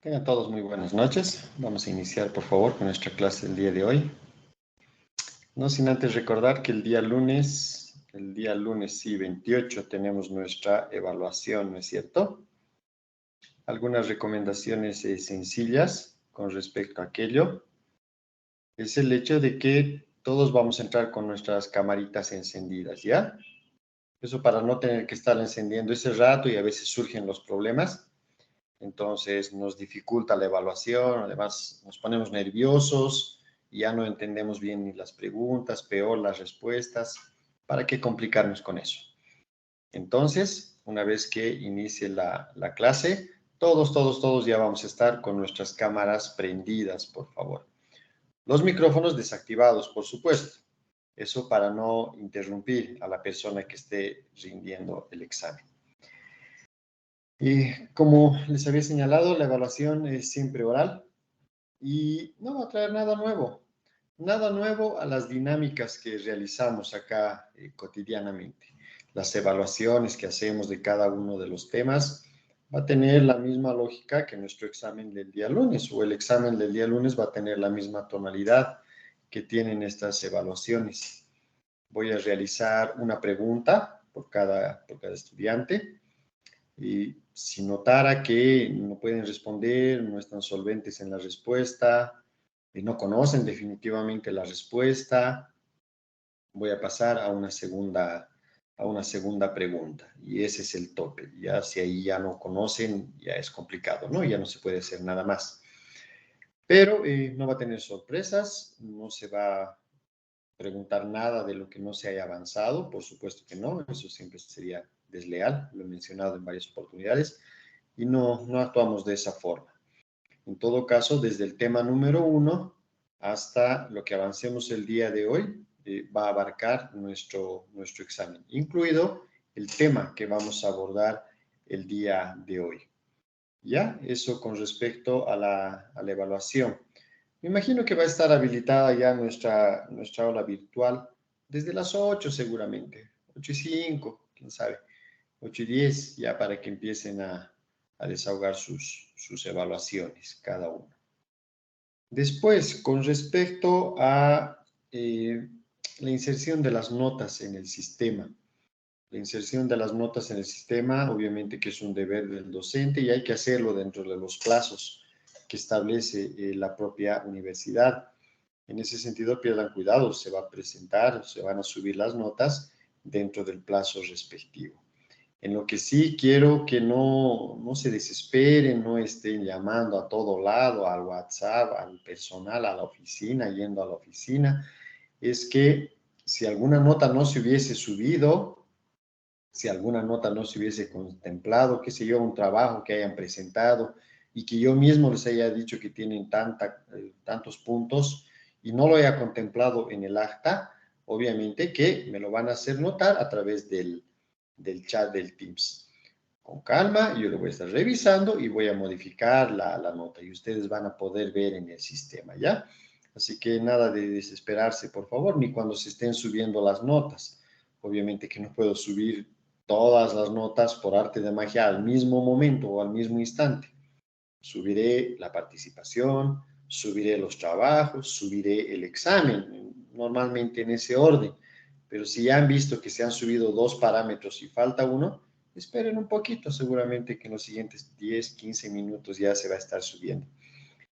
Tengan todos muy buenas noches. Vamos a iniciar, por favor, con nuestra clase del día de hoy. No sin antes recordar que el día lunes sí, 28, tenemos nuestra evaluación, ¿no es cierto? Algunas recomendaciones sencillas con respecto a aquello es el hecho de que todos vamos a entrar con nuestras camaritas encendidas, ¿ya? Eso para no tener que estar encendiendo ese rato y a veces surgen los problemas. Entonces nos dificulta la evaluación, además nos ponemos nerviosos y ya no entendemos bien ni las preguntas, peor las respuestas. ¿Para qué complicarnos con eso? Entonces, una vez que inicie la clase, todos ya vamos a estar con nuestras cámaras prendidas, por favor. Los micrófonos desactivados, por supuesto. Eso para no interrumpir a la persona que esté rindiendo el examen. Y como les había señalado, la evaluación es siempre oral y no va a traer nada nuevo a las dinámicas que realizamos acá cotidianamente. Las evaluaciones que hacemos de cada uno de los temas va a tener la misma lógica que nuestro examen del día lunes, o el examen del día lunes va a tener la misma tonalidad que tienen estas evaluaciones. Voy a realizar una pregunta por cada estudiante. Y si notara que no pueden responder, no están solventes en la respuesta, no conocen definitivamente la respuesta, voy a pasar a una segunda pregunta. Y ese es el tope. Ya si ahí ya no conocen, ya es complicado, ¿no? Ya no se puede hacer nada más. Pero no va a tener sorpresas, no se va a preguntar nada de lo que no se haya avanzado, por supuesto que no, eso siempre sería desleal, lo he mencionado en varias oportunidades, y no actuamos de esa forma. En todo caso, desde el tema número 1 hasta lo que avancemos el día de hoy, va a abarcar nuestro examen, incluido el tema que vamos a abordar el día de hoy. ¿Ya? Eso con respecto a la evaluación. Me imagino que va a estar habilitada ya nuestra aula virtual desde las 8 seguramente, 8:05, quién sabe, 8:10, ya para que empiecen a desahogar sus evaluaciones cada uno. Después, con respecto a la inserción de las notas en el sistema. La inserción de las notas en el sistema, obviamente que es un deber del docente y hay que hacerlo dentro de los plazos que establece la propia universidad. En ese sentido, pierdan cuidado, se va a presentar, se van a subir las notas dentro del plazo respectivo. En lo que sí quiero que no se desesperen, no estén llamando a todo lado, al WhatsApp, al personal, a la oficina, yendo a la oficina, es que si alguna nota no se hubiese subido, si alguna nota no se hubiese contemplado, qué sé yo, un trabajo que hayan presentado y que yo mismo les haya dicho que tienen tantos puntos y no lo haya contemplado en el acta, obviamente que me lo van a hacer notar a través del chat del Teams. Con calma, yo lo voy a estar revisando y voy a modificar la nota y ustedes van a poder ver en el sistema, ¿ya? Así que nada de desesperarse, por favor, ni cuando se estén subiendo las notas. Obviamente que no puedo subir todas las notas por arte de magia al mismo momento o al mismo instante. Subiré la participación, subiré los trabajos, subiré el examen, normalmente en ese orden. Pero si ya han visto que se han subido 2 parámetros y falta uno, esperen un poquito, seguramente que en los siguientes 10, 15 minutos ya se va a estar subiendo.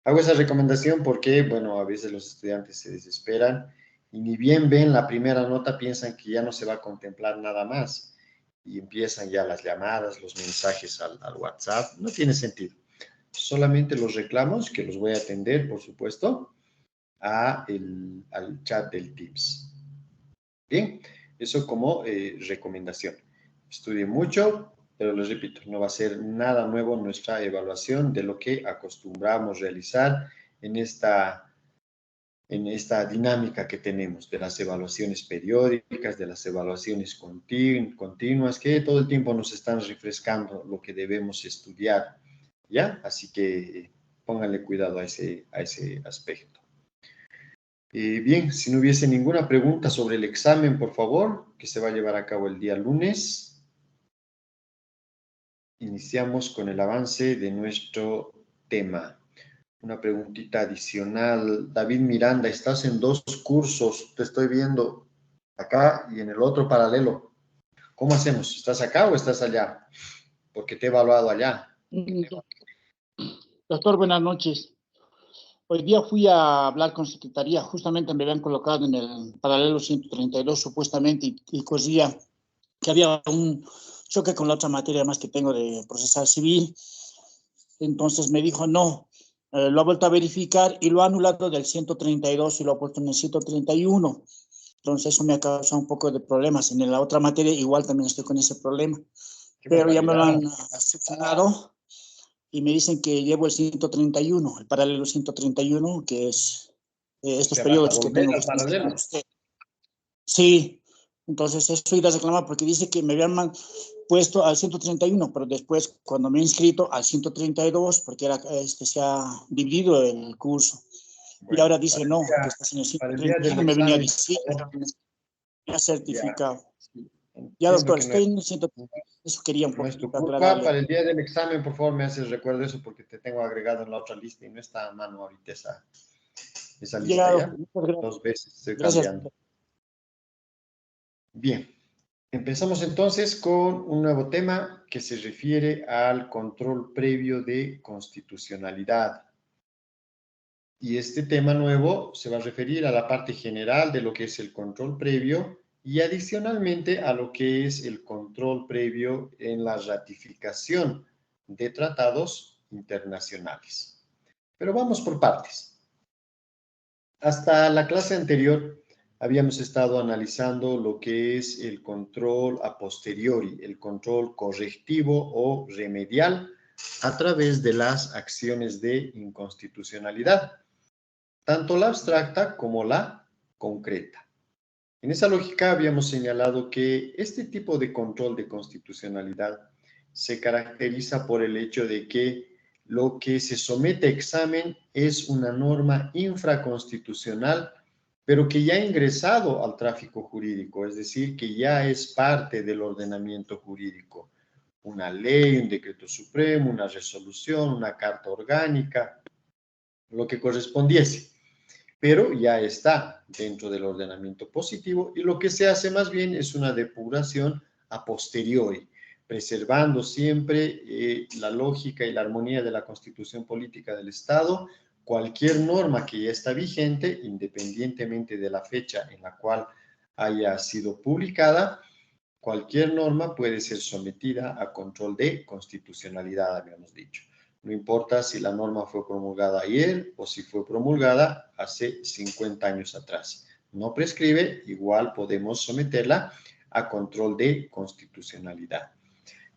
Hago esa recomendación porque, bueno, a veces los estudiantes se desesperan y ni bien ven la primera nota, piensan que ya no se va a contemplar nada más y empiezan ya las llamadas, los mensajes al WhatsApp. No tiene sentido. Solamente los reclamos, que los voy a atender, por supuesto, al chat del Teams. Bien, eso como recomendación. Estudien mucho, pero les repito, no va a ser nada nuevo nuestra evaluación de lo que acostumbramos realizar en esta dinámica que tenemos de las evaluaciones periódicas, de las evaluaciones continuas, que todo el tiempo nos están refrescando lo que debemos estudiar, ¿ya? Así que pónganle cuidado a ese aspecto. Bien, si no hubiese ninguna pregunta sobre el examen, por favor, que se va a llevar a cabo el día lunes, iniciamos con el avance de nuestro tema. Una preguntita adicional. David Miranda, estás en 2 cursos, te estoy viendo acá y en el otro paralelo. ¿Cómo hacemos? ¿Estás acá o estás allá? Porque te he evaluado allá. Doctor, buenas noches. Hoy día fui a hablar con Secretaría, justamente me habían colocado en el paralelo 132 supuestamente y cosía que había un choque con la otra materia más que tengo de procesal civil. Entonces me dijo no, lo ha vuelto a verificar y lo ha anulado del 132 y lo ha puesto en el 131. Entonces eso me ha causado un poco de problemas. En la otra materia igual también estoy con ese problema. Pero ya me lo han seccionado y me dicen que llevo el 131, el paralelo 131, que es estos periodos que tengo. Usted. Sí, entonces eso iré a reclamar porque dice que me habían puesto al 131, pero después cuando me he inscrito al 132, porque era, se ha dividido el curso. Bueno, y ahora dice no, que estás en el 131, me venía a decir, me ha certificado. Ya, doctor, estoy en el 131. Eso quería un poco. No es tu culpa. Para el día del examen, por favor, me haces recuerdo eso porque te tengo agregado en la otra lista y no está a mano ahorita esa lista. Ya, 2 veces estoy cambiando. Bien, empezamos entonces con un nuevo tema que se refiere al control previo de constitucionalidad. Y este tema nuevo se va a referir a la parte general de lo que es el control previo y adicionalmente a lo que es el control previo en la ratificación de tratados internacionales. Pero vamos por partes. Hasta la clase anterior habíamos estado analizando lo que es el control a posteriori, el control correctivo o remedial a través de las acciones de inconstitucionalidad, tanto la abstracta como la concreta. En esa lógica habíamos señalado que este tipo de control de constitucionalidad se caracteriza por el hecho de que lo que se somete a examen es una norma infraconstitucional, pero que ya ha ingresado al tráfico jurídico, es decir, que ya es parte del ordenamiento jurídico. Una ley, un decreto supremo, una resolución, una carta orgánica, lo que correspondiese, pero ya está dentro del ordenamiento positivo y lo que se hace más bien es una depuración a posteriori, preservando siempre la lógica y la armonía de la Constitución Política del Estado. Cualquier norma que ya está vigente, independientemente de la fecha en la cual haya sido publicada, cualquier norma puede ser sometida a control de constitucionalidad, habíamos dicho. No importa si la norma fue promulgada ayer o si fue promulgada hace 50 años atrás. No prescribe, igual podemos someterla a control de constitucionalidad.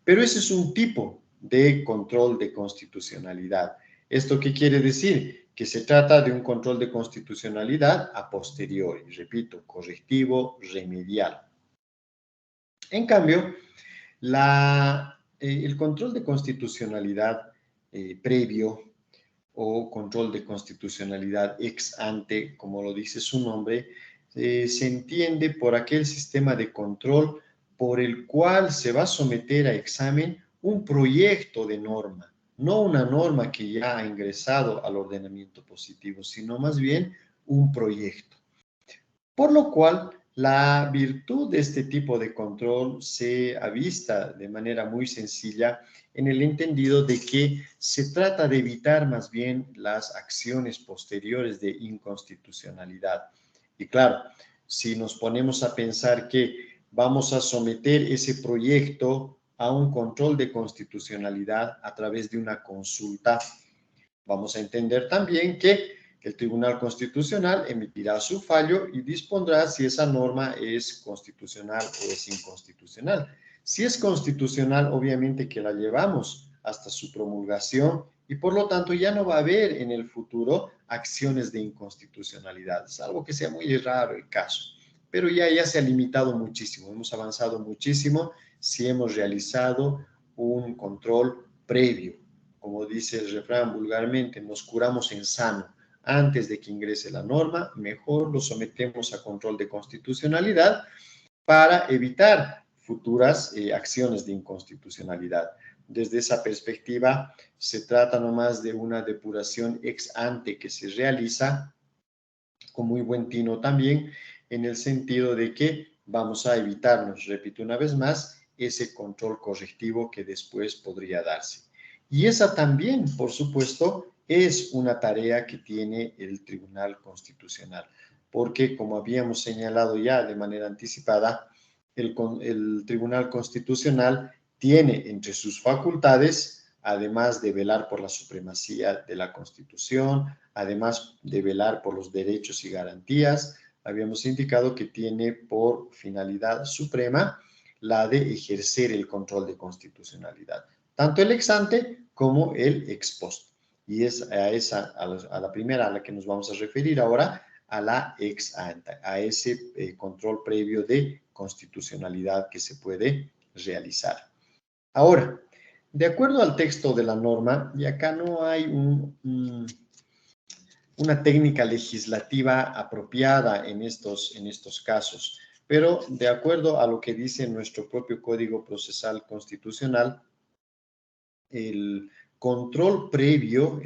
Pero ese es un tipo de control de constitucionalidad. ¿Esto qué quiere decir? Que se trata de un control de constitucionalidad a posteriori, repito, correctivo, remedial. En cambio, el control de constitucionalidad previo o control de constitucionalidad ex ante, como lo dice su nombre, se entiende por aquel sistema de control por el cual se va a someter a examen un proyecto de norma, no una norma que ya ha ingresado al ordenamiento positivo, sino más bien un proyecto. Por lo cual, la virtud de este tipo de control se avista de manera muy sencilla en el entendido de que se trata de evitar más bien las acciones posteriores de inconstitucionalidad. Y claro, si nos ponemos a pensar que vamos a someter ese proyecto a un control de constitucionalidad a través de una consulta, vamos a entender también que el Tribunal Constitucional emitirá su fallo y dispondrá si esa norma es constitucional o es inconstitucional. Si es constitucional, obviamente que la llevamos hasta su promulgación y por lo tanto ya no va a haber en el futuro acciones de inconstitucionalidad, salvo que sea muy raro el caso. Pero ya se ha limitado muchísimo, hemos avanzado muchísimo si hemos realizado un control previo. Como dice el refrán vulgarmente, nos curamos en sano. Antes de que ingrese la norma, mejor lo sometemos a control de constitucionalidad para evitar futuras acciones de inconstitucionalidad. Desde esa perspectiva, se trata nomás de una depuración ex ante que se realiza con muy buen tino también, en el sentido de que vamos a evitarnos, repito una vez más, ese control correctivo que después podría darse. Y esa también, por supuesto, es una tarea que tiene el Tribunal Constitucional, porque como habíamos señalado ya de manera anticipada, el Tribunal Constitucional tiene entre sus facultades, además de velar por la supremacía de la Constitución, además de velar por los derechos y garantías, habíamos indicado que tiene por finalidad suprema la de ejercer el control de constitucionalidad, tanto el ex ante como el ex post. Y es a la primera a la que nos vamos a referir ahora, a la ex ante, a ese control previo de constitucionalidad que se puede realizar. Ahora, de acuerdo al texto de la norma, y acá no hay una técnica legislativa apropiada en estos casos, pero de acuerdo a lo que dice nuestro propio Código Procesal Constitucional, el control previo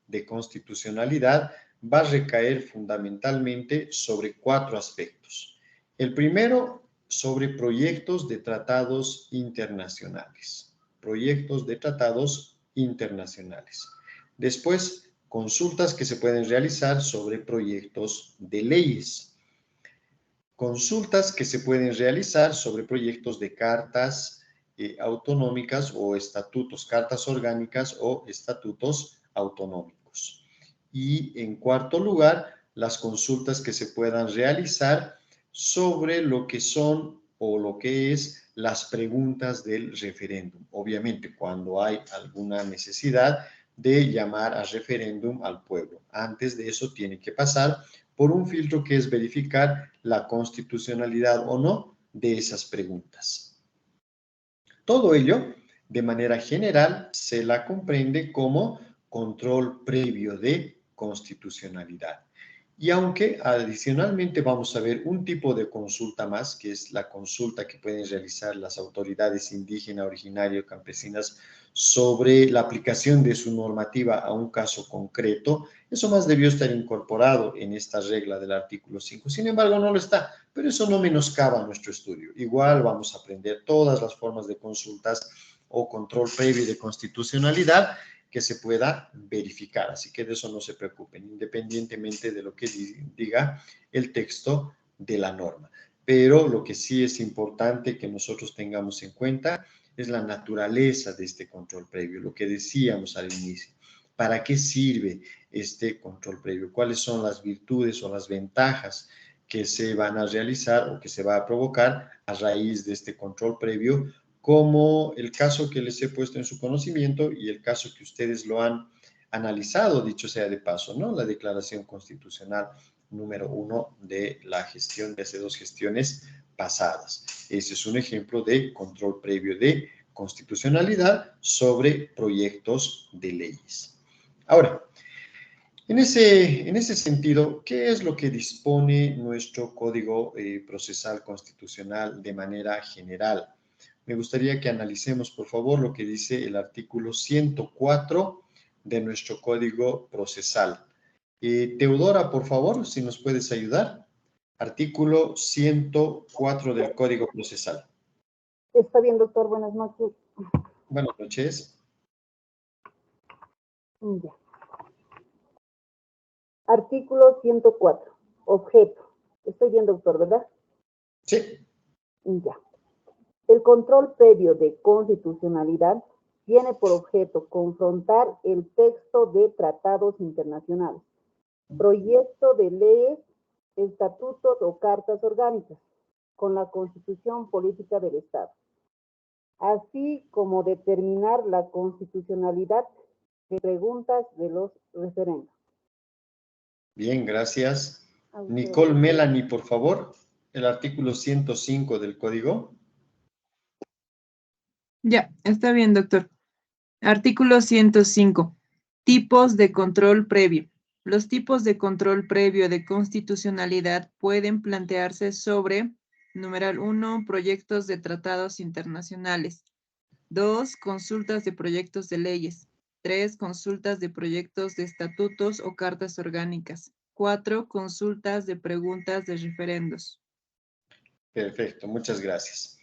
de constitucionalidad va a recaer fundamentalmente sobre 4 aspectos. El primero, sobre proyectos de tratados internacionales. Proyectos de tratados internacionales. Después, consultas que se pueden realizar sobre proyectos de leyes. Consultas que se pueden realizar sobre proyectos de cartas autonómicas o estatutos, cartas orgánicas o estatutos autonómicos. Y en cuarto lugar, las consultas que se puedan realizar sobre lo que son o lo que es las preguntas del referéndum. Obviamente, cuando hay alguna necesidad de llamar a referéndum al pueblo. Antes de eso tiene que pasar por un filtro que es verificar la constitucionalidad o no de esas preguntas. Todo ello, de manera general, se la comprende como control previo de constitucionalidad. Y aunque adicionalmente vamos a ver un tipo de consulta más, que es la consulta que pueden realizar las autoridades indígenas, originarias, campesinas, sobre la aplicación de su normativa a un caso concreto, eso más debió estar incorporado en esta regla del artículo 5. Sin embargo, no lo está, pero eso no menoscaba nuestro estudio. Igual vamos a aprender todas las formas de consultas o control previo de constitucionalidad que se pueda verificar. Así que de eso no se preocupen, independientemente de lo que diga el texto de la norma. Pero lo que sí es importante que nosotros tengamos en cuenta es la naturaleza de este control previo, lo que decíamos al inicio. ¿Para qué sirve este control previo? ¿Cuáles son las virtudes o las ventajas que se van a realizar o que se va a provocar a raíz de este control previo, como el caso que les he puesto en su conocimiento y el caso que ustedes lo han analizado, dicho sea de paso, ¿no? La Declaración Constitucional número 1 de la gestión de hace 2 gestiones pasadas. Ese es un ejemplo de control previo de constitucionalidad sobre proyectos de leyes. Ahora, en ese sentido, ¿qué es lo que dispone nuestro Código Procesal Constitucional de manera general? Me gustaría que analicemos, por favor, lo que dice el artículo 104 de nuestro Código Procesal. Teodora, por favor, si nos puedes ayudar. Artículo 104 del Código Procesal. Está bien, doctor. Buenas noches. Buenas noches. Ya. Artículo 104. Objeto. Estoy bien, doctor, ¿verdad? Sí. Ya. El control previo de constitucionalidad tiene por objeto confrontar el texto de tratados internacionales, proyecto de leyes, estatutos o cartas orgánicas con la Constitución Política del Estado, así como determinar la constitucionalidad de preguntas de los referendos. Bien, gracias. Nicole Melanie, por favor, el artículo 105 del Código. Ya, está bien, doctor. Artículo 105. Tipos de control previo. Los tipos de control previo de constitucionalidad pueden plantearse sobre Numeral 1, proyectos de tratados internacionales. 2, consultas de proyectos de leyes. 3, consultas de proyectos de estatutos o cartas orgánicas. 4, consultas de preguntas de referendos. Perfecto, muchas gracias.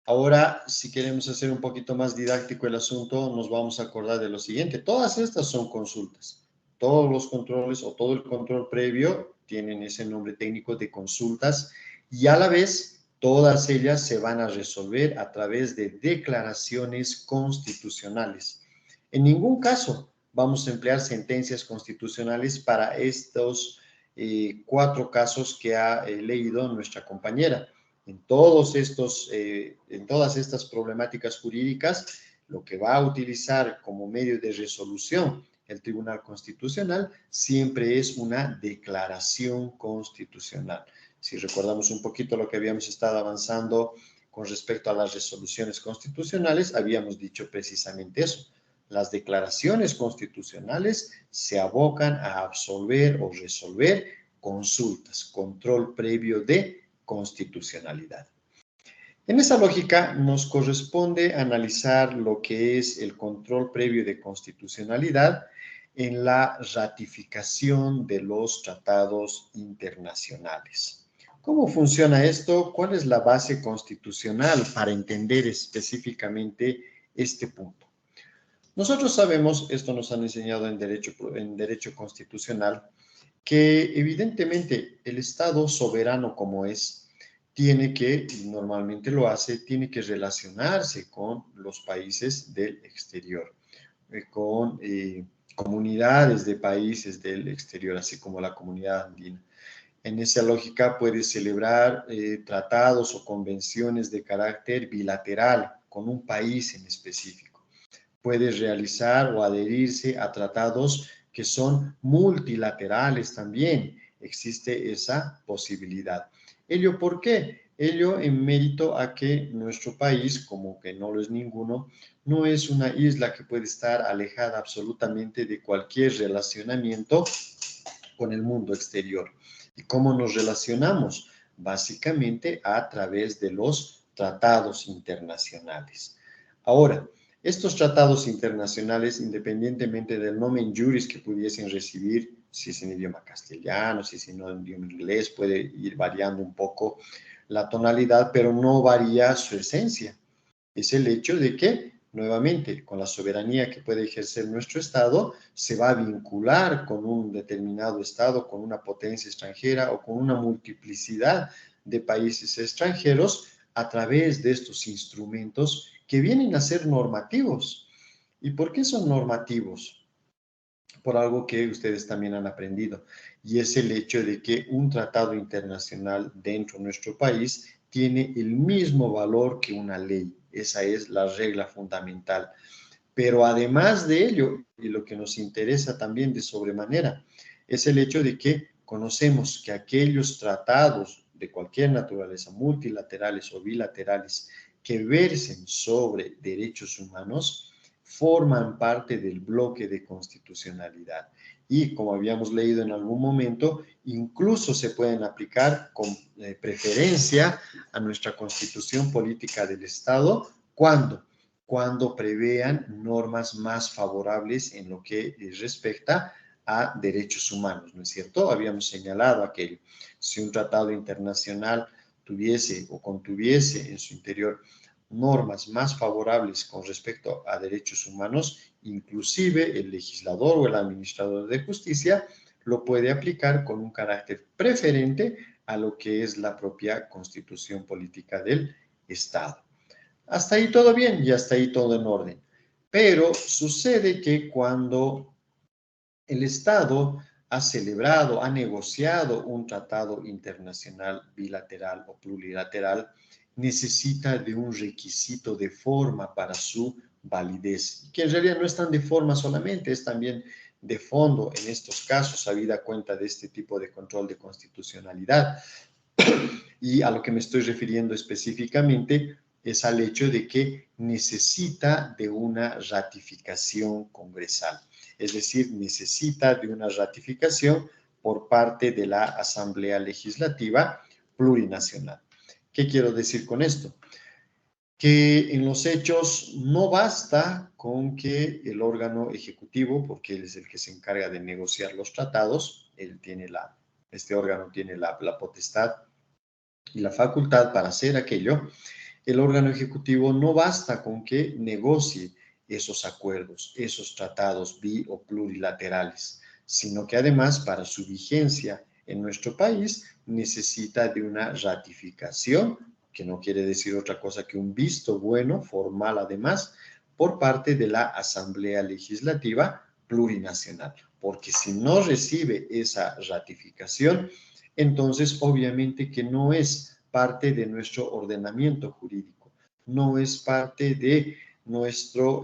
Ahora, si queremos hacer un poquito más didáctico el asunto, nos vamos a acordar de lo siguiente. Todas estas son consultas. Todos los controles o todo el control previo tienen ese nombre técnico de consultas y a la vez todas ellas se van a resolver a través de declaraciones constitucionales. En ningún caso vamos a emplear sentencias constitucionales para estos 4 casos que ha leído nuestra compañera. En todas estas problemáticas jurídicas, lo que va a utilizar como medio de resolución el Tribunal Constitucional siempre es una declaración constitucional. Si recordamos un poquito lo que habíamos estado avanzando con respecto a las resoluciones constitucionales, habíamos dicho precisamente eso. Las declaraciones constitucionales se abocan a absolver o resolver consultas, control previo de constitucionalidad. En esa lógica nos corresponde analizar lo que es el control previo de constitucionalidad en la ratificación de los tratados internacionales. ¿Cómo funciona esto? ¿Cuál es la base constitucional para entender específicamente este punto? Nosotros sabemos, esto nos han enseñado en derecho constitucional, que evidentemente el Estado soberano como es, tiene que, y normalmente lo hace, tiene que relacionarse con los países del exterior, con comunidades de países del exterior, así como la comunidad andina. En esa lógica puede celebrar tratados o convenciones de carácter bilateral con un país en específico. Puede realizar o adherirse a tratados que son multilaterales también. Existe esa posibilidad. ¿Ello por qué? Ello en mérito a que nuestro país, como que no lo es ninguno, no es una isla que puede estar alejada absolutamente de cualquier relacionamiento con el mundo exterior. ¿Y cómo nos relacionamos? Básicamente a través de los tratados internacionales. Ahora, estos tratados internacionales, independientemente del nomen juris que pudiesen recibir, si es en idioma castellano, si es en idioma inglés, puede ir variando un poco la tonalidad, pero no varía su esencia. Es el hecho de que, nuevamente, con la soberanía que puede ejercer nuestro Estado, se va a vincular con un determinado Estado, con una potencia extranjera o con una multiplicidad de países extranjeros a través de estos instrumentos que vienen a ser normativos. ¿Y por qué son normativos? Por algo que ustedes también han aprendido, y es el hecho de que un tratado internacional dentro de nuestro país tiene el mismo valor que una ley. Esa es la regla fundamental. Pero además de ello, y lo que nos interesa también de sobremanera, es el hecho de que conocemos que aquellos tratados de cualquier naturaleza, multilaterales o bilaterales, que versen sobre derechos humanos, forman parte del bloque de constitucionalidad. Y como habíamos leído en algún momento, incluso se pueden aplicar con preferencia a nuestra constitución política del Estado. ¿Cuándo? Cuando prevean normas más favorables en lo que respecta a derechos humanos, ¿no es cierto? Habíamos señalado aquello. Si un tratado internacional tuviese o contuviese en su interior normas más favorables con respecto a derechos humanos, inclusive el legislador o el administrador de justicia lo puede aplicar con un carácter preferente a lo que es la propia constitución política del Estado. Hasta ahí todo bien y hasta ahí todo en orden. Pero sucede que cuando el Estado ha celebrado, ha negociado un tratado internacional bilateral o plurilateral, necesita de un requisito de forma para su validez, que en realidad no es tan de forma solamente, es también de fondo en estos casos, habida cuenta de este tipo de control de constitucionalidad. Y a lo que me estoy refiriendo específicamente es al hecho de que necesita de una ratificación congresal, es decir, necesita de una ratificación por parte de la Asamblea Legislativa Plurinacional. ¿Qué quiero decir con esto? Que en los hechos no basta con que el órgano ejecutivo, porque él es el que se encarga de negociar los tratados, este órgano tiene la potestad y la facultad para hacer aquello. El órgano ejecutivo no basta con que negocie esos acuerdos, esos tratados bi o plurilaterales, sino que además para su vigencia en nuestro país necesita de una ratificación, que no quiere decir otra cosa que un visto bueno, formal además, por parte de la Asamblea Legislativa Plurinacional. Porque si no recibe esa ratificación, entonces obviamente que no es parte de nuestro ordenamiento jurídico, no es parte de nuestro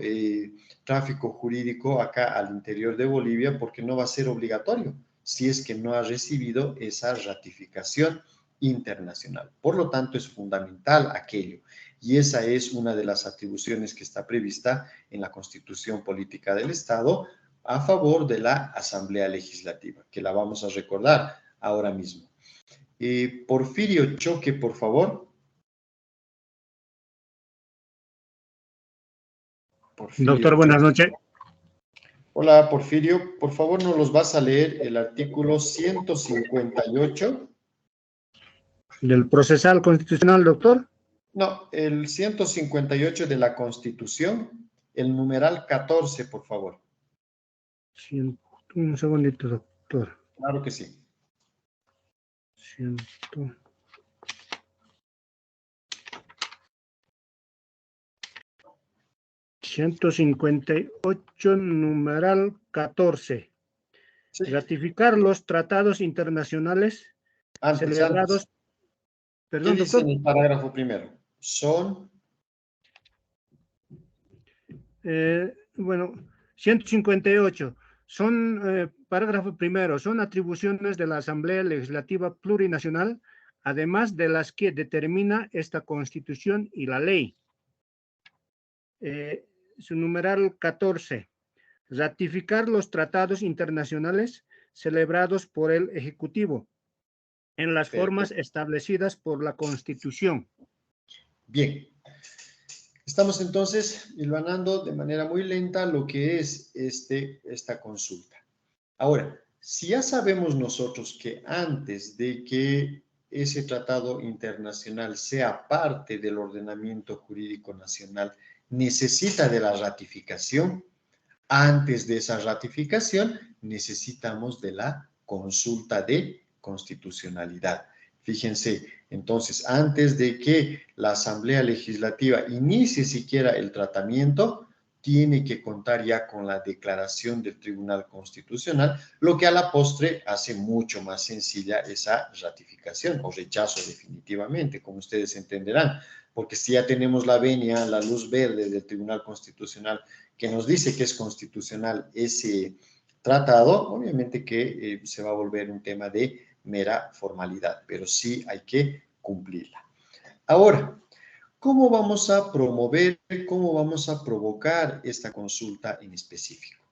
tráfico jurídico acá al interior de Bolivia, porque no va a ser obligatorio si es que no ha recibido esa ratificación internacional. Por lo tanto, es fundamental aquello, y esa es una de las atribuciones que está prevista en la Constitución Política del Estado a favor de la Asamblea Legislativa, que la vamos a recordar ahora mismo. Porfirio Choque, por favor. Porfirio Doctor, buenas noches. Hola, Porfirio. Por favor, ¿nos los vas a leer el artículo 158? ¿Del procesal constitucional, doctor? No, el 158 de la Constitución, el numeral 14, por favor. Un segundito, doctor. Claro que sí. 158, numeral 14. Sí. Ratificar los tratados internacionales celebrados. Antes. Perdón, ¿Qué dice doctor? en el parágrafo primero? Son. Bueno, 158. Son, parágrafo primero, son atribuciones de la Asamblea Legislativa Plurinacional, además de las que determina esta Constitución y la ley. Su numeral 14. Ratificar los tratados internacionales celebrados por el Ejecutivo en las formas establecidas por la Constitución. Bien. Estamos entonces hilvanando de manera muy lenta lo que es esta consulta. Ahora, si ya sabemos nosotros que antes de que ese tratado internacional sea parte del ordenamiento jurídico nacional, necesita de la ratificación, antes de esa ratificación necesitamos de la consulta de constitucionalidad. Fíjense, entonces, antes de que la Asamblea Legislativa inicie siquiera el tratamiento, tiene que contar ya con la declaración del Tribunal Constitucional, lo que a la postre hace mucho más sencilla esa ratificación o rechazo definitivamente, como ustedes entenderán, porque si ya tenemos la venia, la luz verde del Tribunal Constitucional que nos dice que es constitucional ese tratado, obviamente que se va a volver un tema de mera formalidad, pero sí hay que cumplirla. Ahora, ¿cómo vamos a promover, cómo vamos a provocar esta consulta en específico?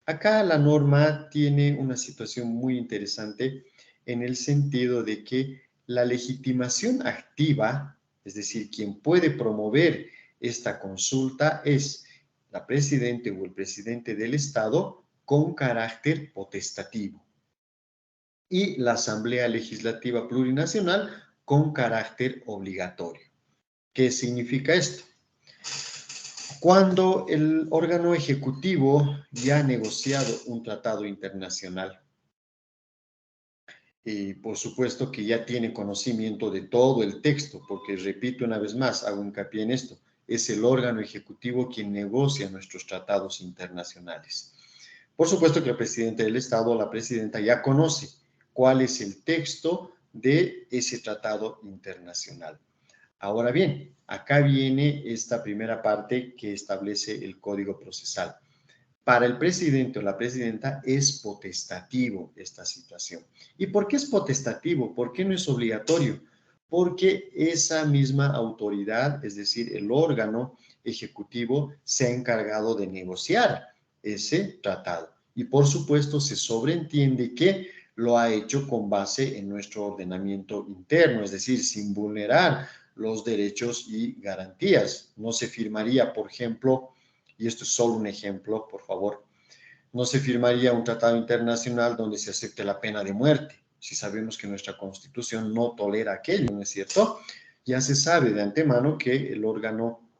Acá la norma tiene una situación muy interesante en el sentido de que la legitimación activa, es decir, quien puede promover esta consulta es la presidenta o el presidente del Estado con carácter potestativo y la Asamblea Legislativa Plurinacional con carácter obligatorio. ¿Qué significa esto? Cuando el órgano ejecutivo ya ha negociado un tratado internacional, y por supuesto que ya tiene conocimiento de todo el texto, porque repito una vez más, hago hincapié en esto, es el órgano ejecutivo quien negocia nuestros tratados internacionales. Por supuesto que el presidente del Estado o la presidenta ya conoce cuál es el texto de ese tratado internacional. Ahora bien, acá viene esta primera parte que establece el Código Procesal. Para el presidente o la presidenta es potestativo esta situación. ¿Y por qué es potestativo? ¿Por qué no es obligatorio? Porque esa misma autoridad, es decir, el órgano ejecutivo, se ha encargado de negociar ese tratado. Y por supuesto se sobreentiende que lo ha hecho con base en nuestro ordenamiento interno, es decir, sin vulnerar los derechos y garantías. No se firmaría, por ejemplo, y esto es solo un ejemplo, por favor, no se firmaría un tratado internacional donde se acepte la pena de muerte, si sabemos que nuestra Constitución no tolera aquello, ¿no es cierto? Ya se sabe de antemano que el órgano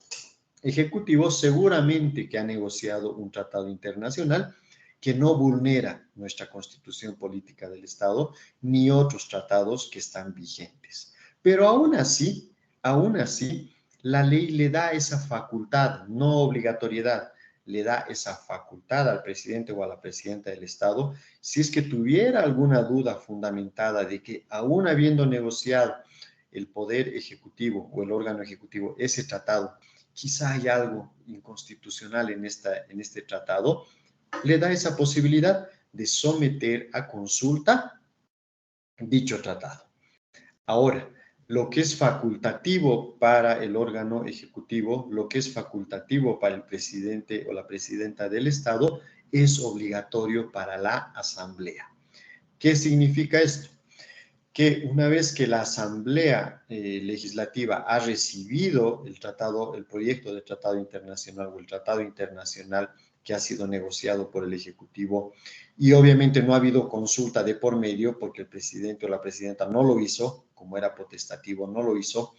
ejecutivo seguramente que ha negociado un tratado internacional que no vulnera nuestra Constitución política del Estado ni otros tratados que están vigentes. Pero aún así, la ley le da esa facultad, no obligatoriedad, le da esa facultad al presidente o a la presidenta del Estado, si es que tuviera alguna duda fundamentada de que aún habiendo negociado el Poder Ejecutivo o el órgano ejecutivo ese tratado, quizá hay algo inconstitucional en este tratado, le da esa posibilidad de someter a consulta dicho tratado. Ahora, lo que es facultativo para el órgano ejecutivo, lo que es facultativo para el presidente o la presidenta del Estado, es obligatorio para la Asamblea. ¿Qué significa esto? Que una vez que la Asamblea Legislativa ha recibido el proyecto de tratado internacional o el tratado internacional que ha sido negociado por el Ejecutivo, y obviamente no ha habido consulta de por medio porque el presidente o la presidenta no lo hizo, como era potestativo, no lo hizo,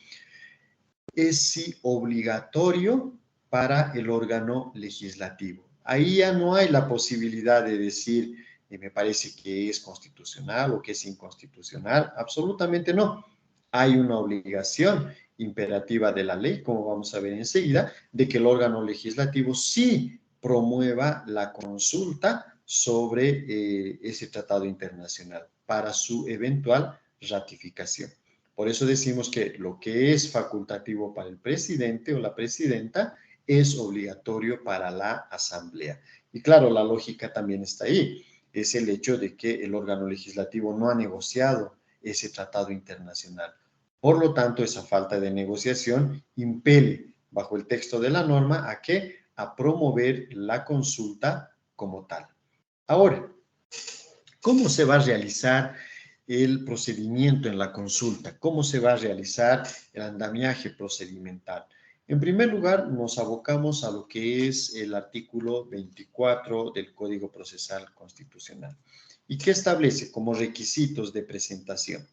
es sí obligatorio para el órgano legislativo. Ahí ya no hay la posibilidad de decir, me parece que es constitucional o que es inconstitucional, absolutamente no. Hay una obligación imperativa de la ley, como vamos a ver enseguida, de que el órgano legislativo sí promueva la consulta sobre ese tratado internacional para su eventual ratificación. Por eso decimos que lo que es facultativo para el presidente o la presidenta es obligatorio para la Asamblea. Y claro, la lógica también está ahí. Es el hecho de que el órgano legislativo no ha negociado ese tratado internacional. Por lo tanto, esa falta de negociación impele, bajo el texto de la norma, ¿a qué? A promover la consulta como tal. Ahora, ¿cómo se va a realizar el procedimiento en la consulta? ¿Cómo se va a realizar el andamiaje procedimental? En primer lugar, nos abocamos a lo que es el artículo 24 del Código Procesal Constitucional. ¿Y qué establece como requisitos de presentación?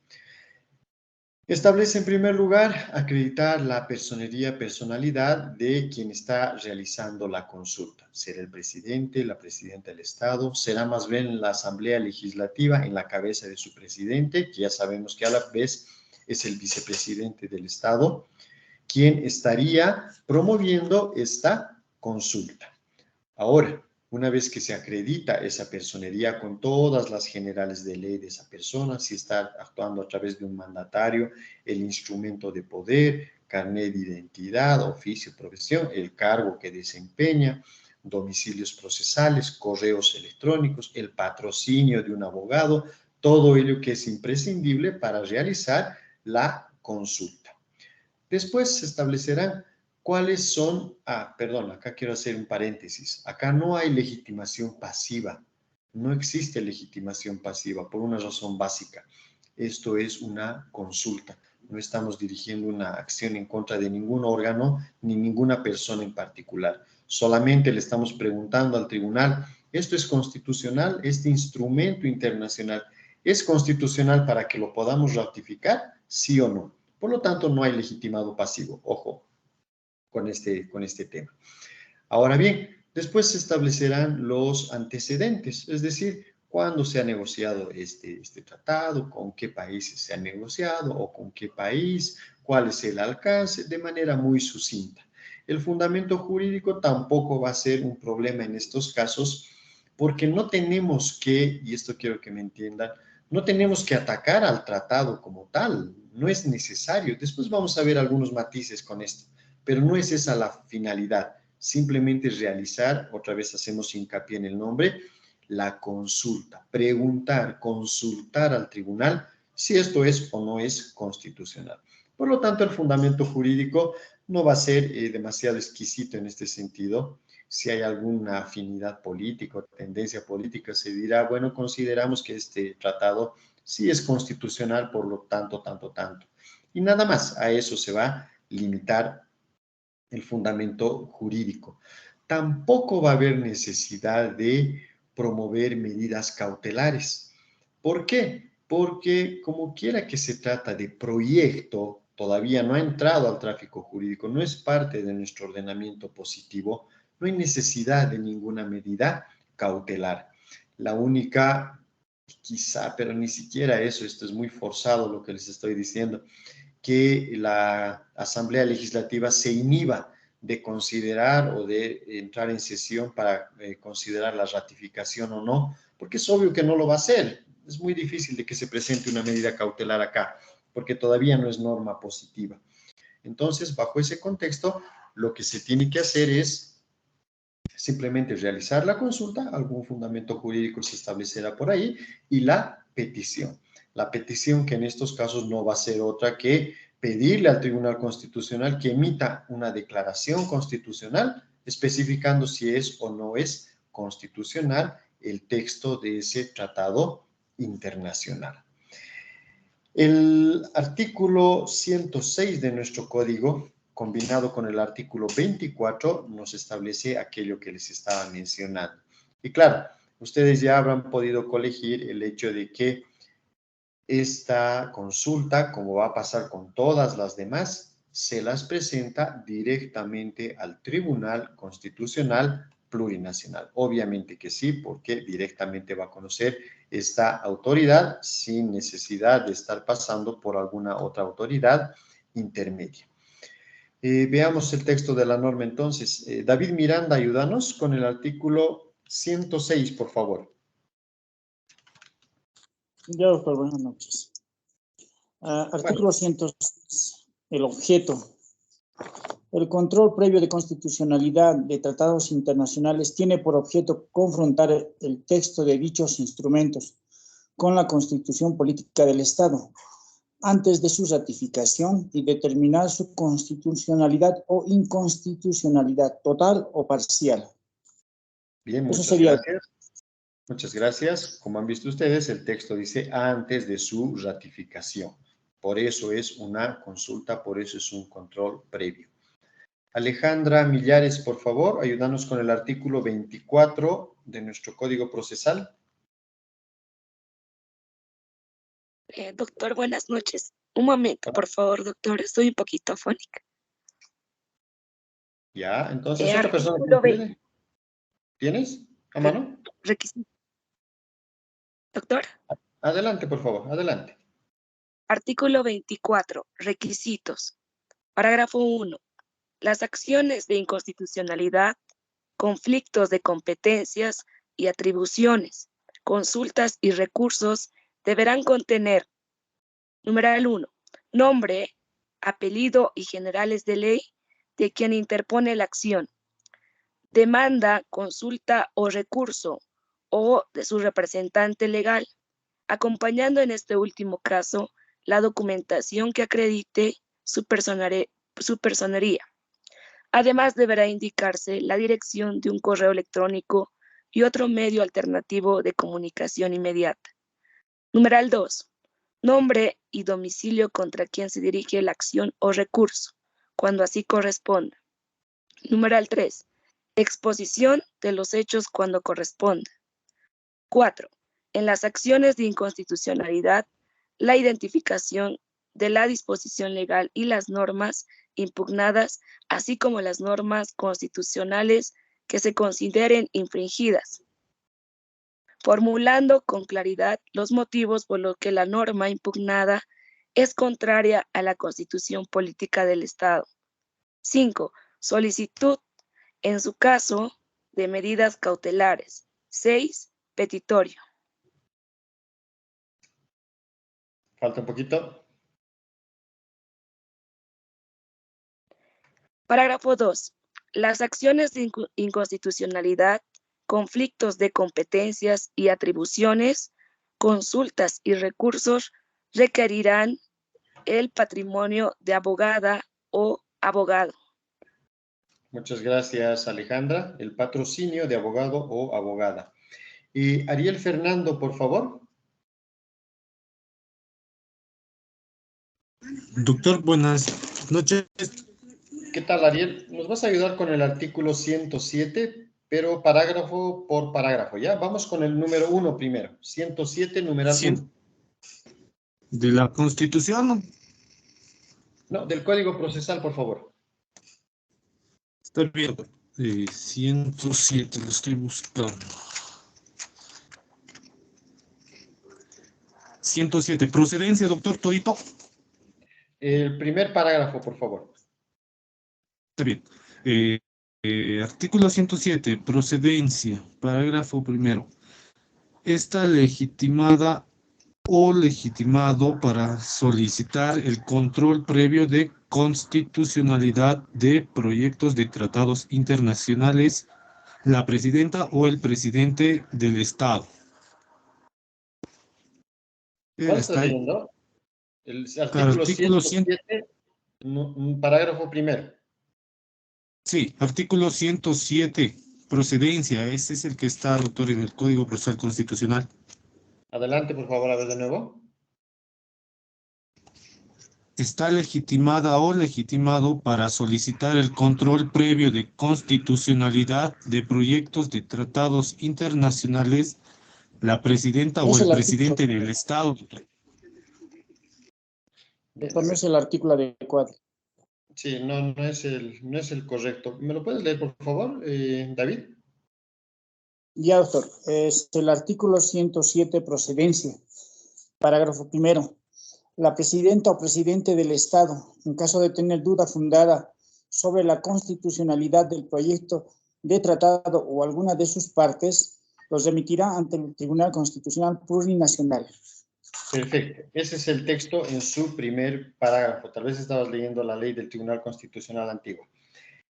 Establece en primer lugar acreditar la personalidad de quien está realizando la consulta. Será el presidente, la presidenta del Estado, será más bien la Asamblea Legislativa en la cabeza de su presidente, que ya sabemos que a la vez es el vicepresidente del Estado, quien estaría promoviendo esta consulta. Ahora, una vez que se acredita esa personería con todas las generales de ley de esa persona, si está actuando a través de un mandatario, el instrumento de poder, carnet de identidad, oficio, profesión, el cargo que desempeña, domicilios procesales, correos electrónicos, el patrocinio de un abogado, todo ello que es imprescindible para realizar la consulta. Después se establecerán cuáles son, perdón, acá quiero hacer un paréntesis. Acá no hay legitimación pasiva. No existe legitimación pasiva por una razón básica. Esto es una consulta. No estamos dirigiendo una acción en contra de ningún órgano ni ninguna persona en particular. Solamente le estamos preguntando al tribunal, ¿esto es constitucional? ¿Este instrumento internacional es constitucional para que lo podamos ratificar? ¿Sí o no? Por lo tanto, no hay legitimado pasivo. Ojo con este tema. Ahora bien, después se establecerán los antecedentes, es decir, cuándo se ha negociado este tratado, con qué países se ha negociado o con qué país, cuál es el alcance, de manera muy sucinta. El fundamento jurídico tampoco va a ser un problema en estos casos porque no tenemos que, y esto quiero que me entiendan, no tenemos que atacar al tratado como tal, no es necesario. Después vamos a ver algunos matices con esto, pero no es esa la finalidad. Simplemente realizar, otra vez hacemos hincapié en el nombre, la consulta, preguntar, consultar al tribunal si esto es o no es constitucional. Por lo tanto, el fundamento jurídico no va a ser demasiado exquisito en este sentido, si hay alguna afinidad política o tendencia política, se dirá, bueno, consideramos que este tratado sí es constitucional, por lo tanto, tanto. Y nada más, a eso se va a limitar el fundamento jurídico. Tampoco va a haber necesidad de promover medidas cautelares. ¿Por qué? Porque como quiera que se trata de proyecto, todavía no ha entrado al tráfico jurídico, no es parte de nuestro ordenamiento positivo, no hay necesidad de ninguna medida cautelar. La única, quizá, pero ni siquiera eso, esto es muy forzado lo que les estoy diciendo, que la Asamblea Legislativa se inhiba de considerar o de entrar en sesión para considerar la ratificación o no, porque es obvio que no lo va a hacer. Es muy difícil de que se presente una medida cautelar acá, porque todavía no es norma positiva. Entonces, bajo ese contexto, lo que se tiene que hacer es simplemente realizar la consulta, algún fundamento jurídico se establecerá por ahí, y la petición. La petición que en estos casos no va a ser otra que pedirle al Tribunal Constitucional que emita una declaración constitucional especificando si es o no es constitucional el texto de ese tratado internacional. El artículo 106 de nuestro código, combinado con el artículo 24, nos establece aquello que les estaba mencionando. Y claro, ustedes ya habrán podido colegir el hecho de que esta consulta, como va a pasar con todas las demás, se las presenta directamente al Tribunal Constitucional Plurinacional. Obviamente que sí, porque directamente va a conocer esta autoridad sin necesidad de estar pasando por alguna otra autoridad intermedia. Veamos el texto de la norma entonces. David Miranda, ayúdanos con el artículo 106, por favor. Ya, doctor, buenas noches. Artículo 106, el objeto. El control previo de constitucionalidad de tratados internacionales tiene por objeto confrontar el texto de dichos instrumentos con la Constitución Política del Estado antes de su ratificación y determinar su constitucionalidad o inconstitucionalidad total o parcial. Bien, Eso muchas sería. gracias. Muchas gracias. Como han visto ustedes, el texto dice antes de su ratificación. Por eso es una consulta, por eso es un control previo. Alejandra Millares, por favor, ayúdanos con el artículo 24 de nuestro Código Procesal. Doctor, buenas noches. Un momento, por favor, doctor. Estoy un poquito afónica. Ya, entonces otra persona Artículo que 20. tiene. ¿Tienes a mano? Requisito. Doctor. Adelante, por favor, adelante. Artículo 24. Requisitos. Parágrafo 1. Las acciones de inconstitucionalidad, conflictos de competencias y atribuciones, consultas y recursos deberán contener: numeral 1. Nombre, apellido y generales de ley de quien interpone la acción. Demanda, consulta o recurso, o de su representante legal, acompañando en este último caso la documentación que acredite su personería. Además, deberá indicarse la dirección de un correo electrónico y otro medio alternativo de comunicación inmediata. Numeral 2. Nombre y domicilio contra quien se dirige la acción o recurso, cuando así corresponda. Numeral 3. Exposición de los hechos cuando corresponda. 4. En las acciones de inconstitucionalidad, la identificación de la disposición legal y las normas impugnadas, así como las normas constitucionales que se consideren infringidas, formulando con claridad los motivos por los que la norma impugnada es contraria a la Constitución Política del Estado. 5. Solicitud, en su caso, de medidas cautelares. 6. Petitorio. Falta un poquito. Parágrafo 2. Las acciones de inconstitucionalidad, conflictos de competencias y atribuciones, consultas y recursos requerirán el patrimonio de abogada o abogado. Muchas gracias, Alejandra. El patrocinio de abogado o abogada. Ariel Fernando, por favor. Doctor, buenas noches. ¿Qué tal, Ariel? Nos vas a ayudar con el artículo 107, pero parágrafo por parágrafo, ¿ya? Vamos con el número 1 primero. 107, numeral 1. De la Constitución. No, del Código Procesal, por favor. Estoy viendo. 107, lo estoy buscando. 107, procedencia, doctor Torito. El primer parágrafo, por favor. Está bien. Artículo 107, procedencia, parágrafo primero. Está legitimada o legitimado para solicitar el control previo de constitucionalidad de proyectos de tratados internacionales la presidenta o el presidente del Estado. ¿Cuál estás Está ahí. leyendo? El artículo 107, parágrafo primero. Sí, artículo 107, procedencia. Ese es el que está, doctor, en el Código Procesal Constitucional. Adelante, por favor, a ver de nuevo. Está legitimada o legitimado para solicitar el control previo de constitucionalidad de proyectos de tratados internacionales la presidenta o Es el el presidente artículo, del Estado. no es el artículo adecuado. Sí, no es el correcto. ¿Me lo puedes leer, por favor, David? Ya, doctor, es el artículo 107, procedencia, parágrafo primero. La presidenta o presidente del Estado, en caso de tener duda fundada sobre la constitucionalidad del proyecto de tratado o alguna de sus partes, los remitirá ante el Tribunal Constitucional Plurinacional. Perfecto. Ese es el texto en su primer parágrafo. Tal vez estabas leyendo la ley del Tribunal Constitucional antiguo.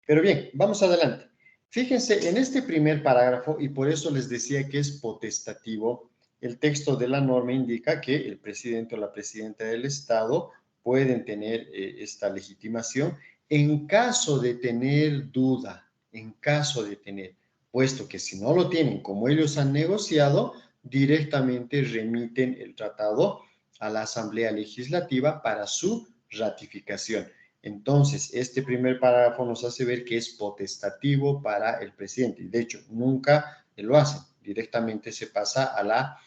Pero bien, vamos adelante. Fíjense, en este primer parágrafo, y por eso les decía que es potestativo, el texto de la norma indica que el presidente o la presidenta del Estado pueden tener esta legitimación en caso de tener duda, puesto que si no lo tienen como ellos han negociado, directamente remiten el tratado a la Asamblea Legislativa para su ratificación. Entonces, este primer parágrafo nos hace ver que es potestativo para el presidente. De hecho, nunca lo hacen. Directamente se pasa a la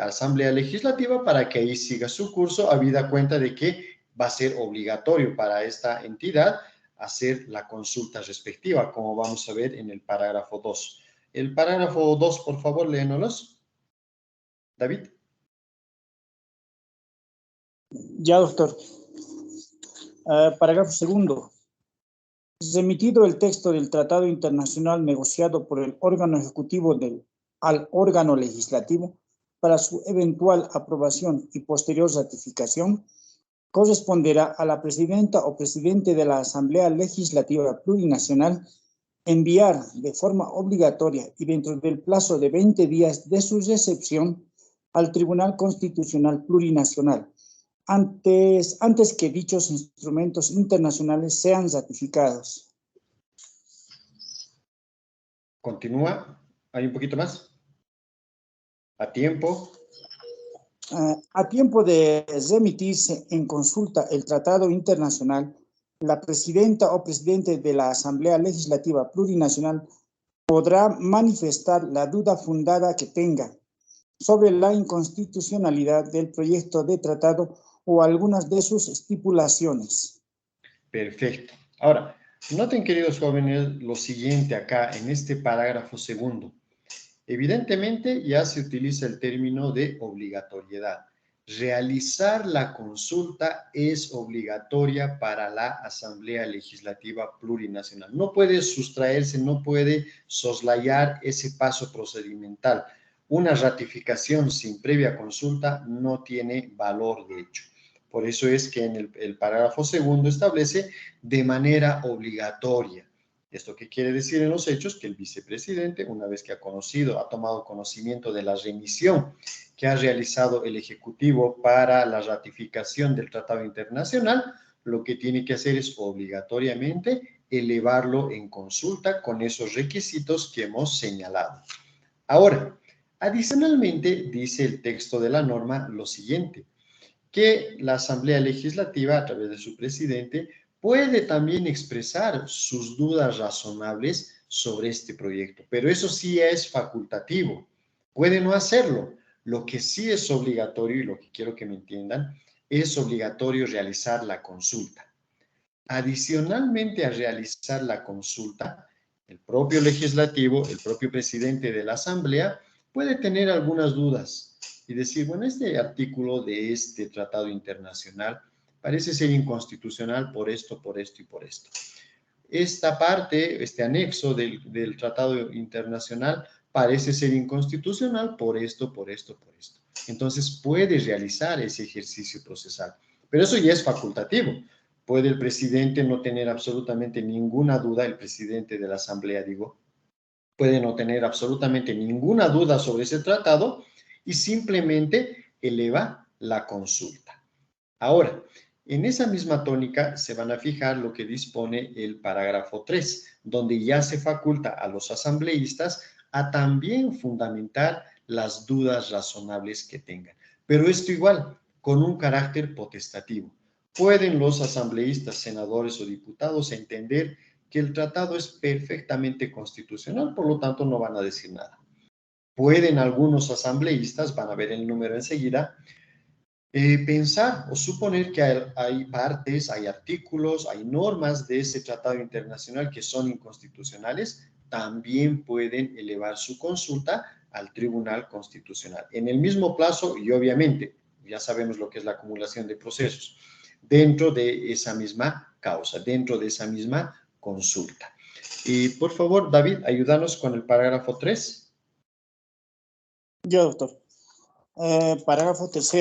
Asamblea Legislativa para que ahí siga su curso, habida cuenta de que va a ser obligatorio para esta entidad hacer la consulta respectiva, como vamos a ver en el parágrafo 2. El parágrafo 2, por favor, léenos. David. Ya, doctor. Parágrafo segundo. Remitido el texto del tratado internacional negociado por el órgano ejecutivo al órgano legislativo para su eventual aprobación y posterior ratificación, corresponderá a la presidenta o presidente de la Asamblea Legislativa Plurinacional enviar de forma obligatoria y dentro del plazo de 20 días de su recepción al Tribunal Constitucional Plurinacional, antes que dichos instrumentos internacionales sean ratificados. Continúa. ¿Hay un poquito más? ¿A tiempo? A tiempo de remitirse en consulta el tratado internacional, la presidenta o presidente de la Asamblea Legislativa Plurinacional podrá manifestar la duda fundada que tenga sobre la inconstitucionalidad del proyecto de tratado o algunas de sus estipulaciones. Perfecto. Ahora, noten, queridos jóvenes, lo siguiente acá en este parágrafo segundo. Evidentemente ya se utiliza el término de obligatoriedad. Realizar la consulta es obligatoria para la Asamblea Legislativa Plurinacional. No puede sustraerse, no puede soslayar ese paso procedimental. Una ratificación sin previa consulta no tiene valor de hecho. Por eso es que en el parágrafo segundo establece de manera obligatoria. ¿Esto qué quiere decir en los hechos? Que el vicepresidente, una vez que ha tomado conocimiento de la remisión que ha realizado el Ejecutivo para la ratificación del Tratado Internacional, lo que tiene que hacer es obligatoriamente elevarlo en consulta con esos requisitos que hemos señalado. Ahora, adicionalmente, dice el texto de la norma lo siguiente, que la Asamblea Legislativa, a través de su presidente, puede también expresar sus dudas razonables sobre este proyecto, pero eso sí es facultativo, puede no hacerlo. Lo que sí es obligatorio, y lo que quiero que me entiendan, es obligatorio realizar la consulta. Adicionalmente a realizar la consulta, el propio legislativo, el propio presidente de la Asamblea, puede tener algunas dudas y decir, bueno, este artículo de este tratado internacional parece ser inconstitucional por esto, por esto y por esto. Esta parte, este anexo del tratado internacional parece ser inconstitucional por esto, por esto, por esto. Entonces puede realizar ese ejercicio procesal, pero eso ya es facultativo. Puede el presidente no tener absolutamente ninguna duda, el presidente de la Asamblea, digo, puede no tener absolutamente ninguna duda sobre ese tratado y simplemente eleva la consulta. Ahora, en esa misma tónica se van a fijar lo que dispone el parágrafo 3, donde ya se faculta a los asambleístas a también fundamentar las dudas razonables que tengan. Pero esto igual, con un carácter potestativo. Pueden los asambleístas, senadores o diputados entender que el tratado es perfectamente constitucional, por lo tanto no van a decir nada. Pueden algunos asambleístas, van a ver el número enseguida, pensar o suponer que hay partes, hay artículos, hay normas de ese tratado internacional que son inconstitucionales, también pueden elevar su consulta al Tribunal Constitucional. En el mismo plazo y obviamente, ya sabemos lo que es la acumulación de procesos, dentro de esa misma causa, dentro de esa misma consulta. Y por favor, David, ayúdanos con el parágrafo 3. Yo, doctor. Parágrafo 3.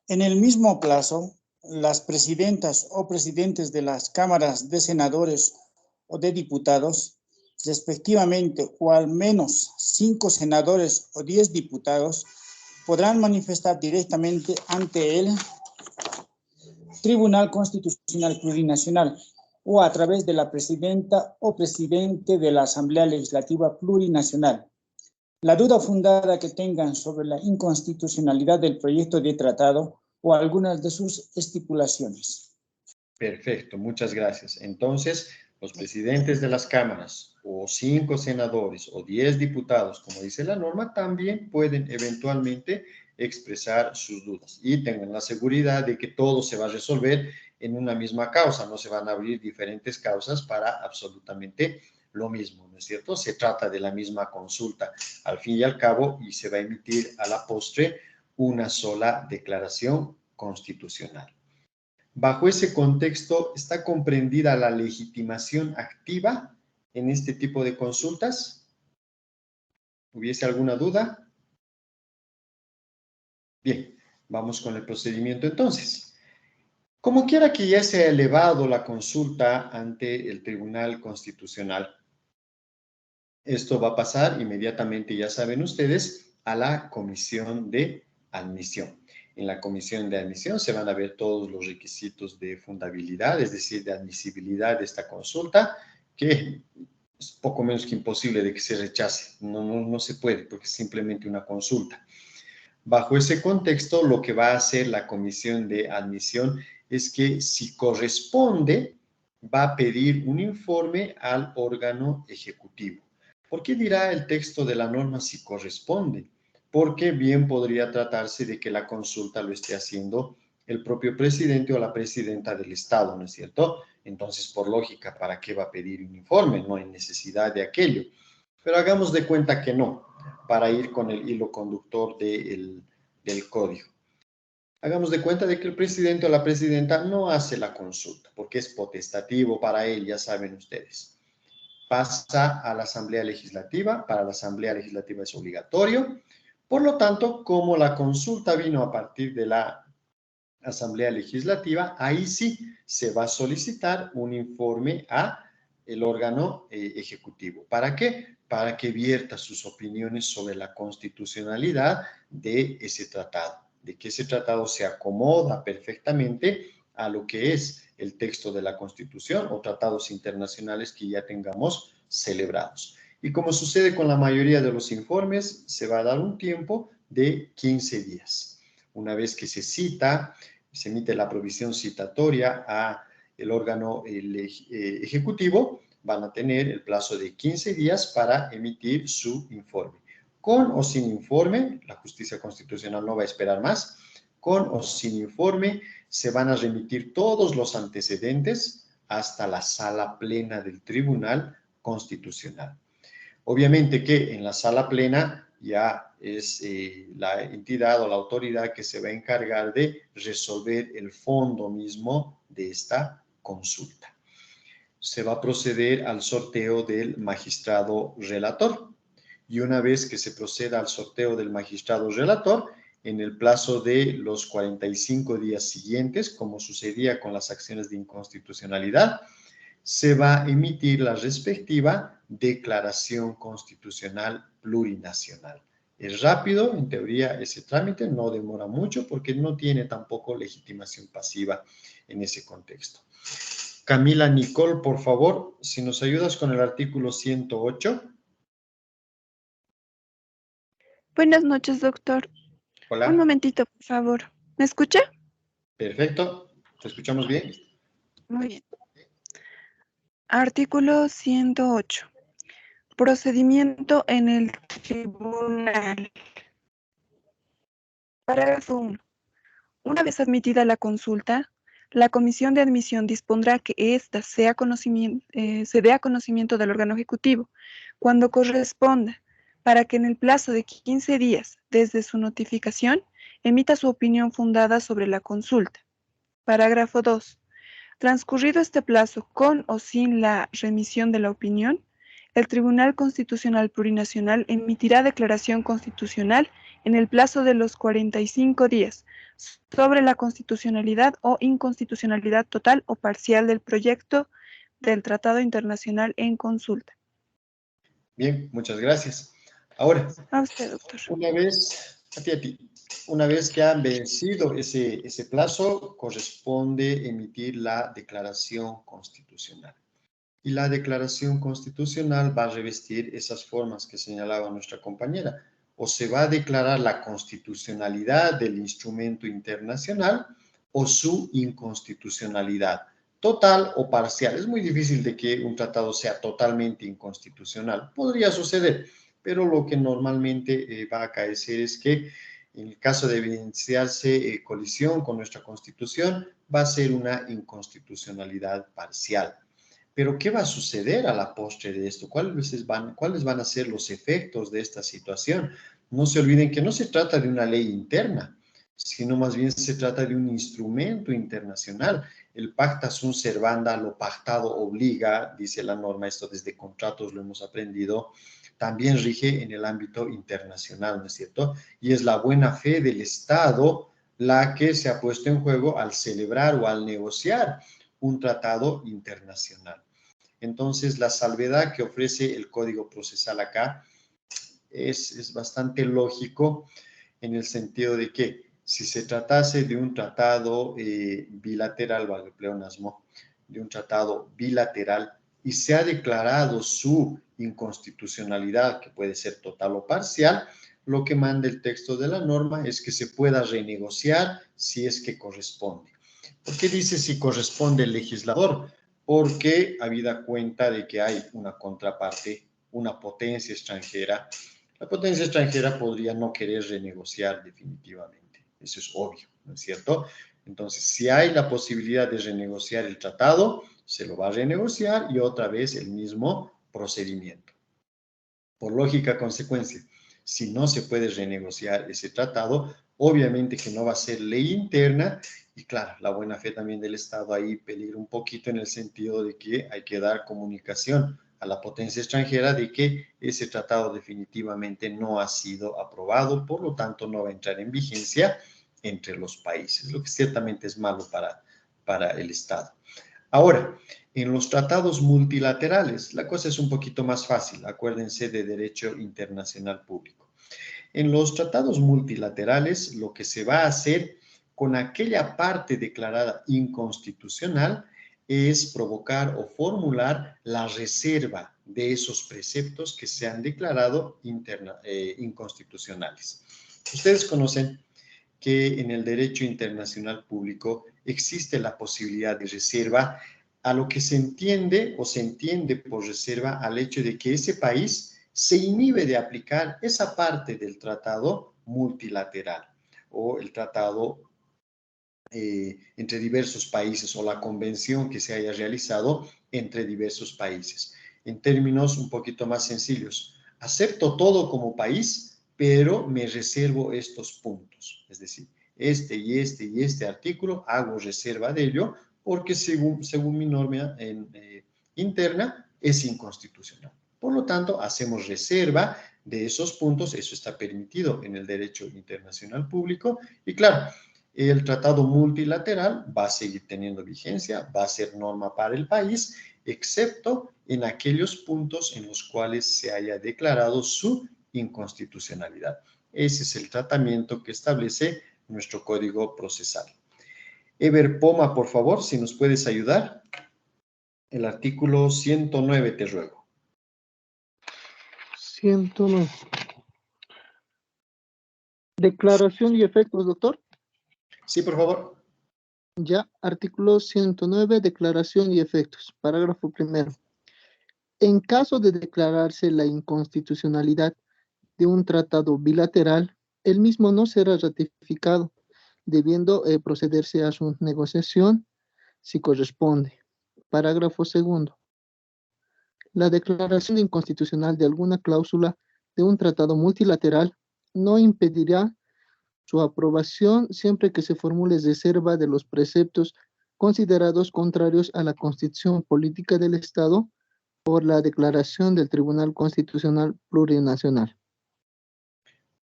En el mismo plazo, las presidentas o presidentes de las cámaras de senadores o de diputados, respectivamente, o al menos 5 senadores o 10 diputados, podrán manifestar directamente ante el Tribunal Constitucional Plurinacional o a través de la presidenta o presidente de la Asamblea Legislativa Plurinacional la duda fundada que tengan sobre la inconstitucionalidad del proyecto de tratado o algunas de sus estipulaciones. Perfecto, muchas gracias. Entonces, los presidentes de las cámaras o 5 senadores o 10 diputados, como dice la norma, también pueden eventualmente expresar sus dudas y tengan la seguridad de que todo se va a resolver en una misma causa, no se van a abrir diferentes causas para absolutamente lo mismo, ¿no es cierto? Se trata de la misma consulta al fin y al cabo y se va a emitir a la postre una sola declaración constitucional. Bajo ese contexto, ¿está comprendida la legitimación activa en este tipo de consultas? ¿Hubiese alguna duda? Bien, vamos con el procedimiento entonces. Como quiera que ya se ha elevado la consulta ante el Tribunal Constitucional, esto va a pasar inmediatamente, ya saben ustedes, a la comisión de admisión. En la comisión de admisión se van a ver todos los requisitos de fundabilidad, es decir, de admisibilidad de esta consulta, que es poco menos que imposible de que se rechace. No se puede, porque es simplemente una consulta. Bajo ese contexto, lo que va a hacer la comisión de admisión es que, si corresponde, va a pedir un informe al órgano ejecutivo. ¿Por qué dirá el texto de la norma si corresponde? Porque bien podría tratarse de que la consulta lo esté haciendo el propio presidente o la presidenta del Estado, ¿no es cierto? Entonces, por lógica, ¿para qué va a pedir un informe? No hay necesidad de aquello. Pero hagamos de cuenta que no, para ir con el hilo conductor del código. Hagamos de cuenta de que el presidente o la presidenta no hace la consulta, porque es potestativo para él, ya saben ustedes. Pasa a la Asamblea Legislativa, para la Asamblea Legislativa es obligatorio. Por lo tanto, como la consulta vino a partir de la Asamblea Legislativa, ahí sí se va a solicitar un informe a el órgano ejecutivo. ¿Para qué? Para que vierta sus opiniones sobre la constitucionalidad de ese tratado, de que ese tratado se acomoda perfectamente a lo que es el texto de la Constitución o tratados internacionales que ya tengamos celebrados. Y como sucede con la mayoría de los informes, se va a dar un tiempo de 15 días. Una vez que se cita, se emite la provisión citatoria a el órgano ejecutivo, van a tener el plazo de 15 días para emitir su informe. Con o sin informe, la justicia constitucional no va a esperar más. Con o sin informe, se van a remitir todos los antecedentes hasta la sala plena del Tribunal Constitucional. Obviamente que en la sala plena ya es la entidad o la autoridad que se va a encargar de resolver el fondo mismo de esta consulta. Se va a proceder al sorteo del magistrado relator. Y una vez que se proceda al sorteo del magistrado relator, en el plazo de los 45 días siguientes, como sucedía con las acciones de inconstitucionalidad, se va a emitir la respectiva declaración constitucional plurinacional. Es rápido, en teoría, ese trámite, no demora mucho porque no tiene tampoco legitimación pasiva en ese contexto. Camila Nicole, por favor, si nos ayudas con el artículo 108. Buenas noches, doctor. Hola. Un momentito, por favor. ¿Me escucha? Perfecto, ¿te escuchamos bien? Muy bien. Artículo 108. Procedimiento en el tribunal. Parágrafo 1. Una vez admitida la consulta, la comisión de admisión dispondrá que ésta se dé a conocimiento del órgano ejecutivo cuando corresponda, para que en el plazo de 15 días desde su notificación emita su opinión fundada sobre la consulta. Parágrafo 2. Transcurrido este plazo con o sin la remisión de la opinión, el Tribunal Constitucional Plurinacional emitirá declaración constitucional en el plazo de los 45 días sobre la constitucionalidad o inconstitucionalidad total o parcial del proyecto del Tratado Internacional en consulta. Bien, muchas gracias. Ahora, A usted, doctor. Una vez que han vencido ese plazo, corresponde emitir la declaración constitucional. Y la declaración constitucional va a revestir esas formas que señalaba nuestra compañera. O se va a declarar la constitucionalidad del instrumento internacional o su inconstitucionalidad, total o parcial. Es muy difícil de que un tratado sea totalmente inconstitucional. Podría suceder, pero lo que normalmente va a acaecer es que en el caso de evidenciarse colisión con nuestra Constitución, va a ser una inconstitucionalidad parcial. Pero, ¿qué va a suceder a la postre de esto? ¿Cuáles van a ser los efectos de esta situación? No se olviden que no se trata de una ley interna, sino más bien se trata de un instrumento internacional. El pacta sunt servanda, lo pactado obliga, dice la norma, esto desde contratos lo hemos aprendido, también rige en el ámbito internacional, ¿no es cierto? Y es la buena fe del Estado la que se ha puesto en juego al celebrar o al negociar un tratado internacional. Entonces, la salvedad que ofrece el Código Procesal acá es bastante lógico en el sentido de que si se tratase de un tratado bilateral, valga pleonasmo, de un tratado bilateral y se ha declarado su inconstitucionalidad, que puede ser total o parcial, lo que manda el texto de la norma es que se pueda renegociar si es que corresponde. ¿Por qué dice si corresponde el legislador? Porque habida cuenta de que hay una contraparte, una potencia extranjera, la potencia extranjera podría no querer renegociar definitivamente. Eso es obvio, ¿no es cierto? Entonces, si hay la posibilidad de renegociar el tratado, se lo va a renegociar y otra vez el mismo procedimiento. Por lógica consecuencia, si no se puede renegociar ese tratado, obviamente que no va a ser ley interna y claro, la buena fe también del Estado ahí peligra un poquito en el sentido de que hay que dar comunicación a la potencia extranjera de que ese tratado definitivamente no ha sido aprobado, por lo tanto no va a entrar en vigencia entre los países, lo que ciertamente es malo para el Estado. Ahora, en los tratados multilaterales, la cosa es un poquito más fácil, acuérdense de derecho internacional público. En los tratados multilaterales, lo que se va a hacer con aquella parte declarada inconstitucional es provocar o formular la reserva de esos preceptos que se han declarado inconstitucionales. Ustedes conocen que en el derecho internacional público existe la posibilidad de reserva a lo que se entiende o se entiende por reserva al hecho de que ese país se inhibe de aplicar esa parte del tratado multilateral o el tratado entre diversos países o la convención que se haya realizado entre diversos países. En términos un poquito más sencillos, acepto todo como país, pero me reservo estos puntos. Es decir, este y este y este artículo hago reserva de ello porque según mi norma interna es inconstitucional. Por lo tanto, hacemos reserva de esos puntos, eso está permitido en el derecho internacional público y claro, el tratado multilateral va a seguir teniendo vigencia, va a ser norma para el país, excepto en aquellos puntos en los cuales se haya declarado su inconstitucionalidad. Ese es el tratamiento que establece nuestro Código Procesal. Ever Poma, por favor, si nos puedes ayudar. El artículo 109, te ruego. 109. Declaración y efectos, doctor. Sí, por favor. Ya, artículo 109, declaración y efectos. Parágrafo primero. En caso de declararse la inconstitucionalidad de un tratado bilateral, el mismo no será ratificado, debiendo procederse a su negociación si corresponde. Parágrafo segundo. La declaración inconstitucional de alguna cláusula de un tratado multilateral no impedirá su aprobación siempre que se formule reserva de los preceptos considerados contrarios a la Constitución Política del Estado por la declaración del Tribunal Constitucional Plurinacional.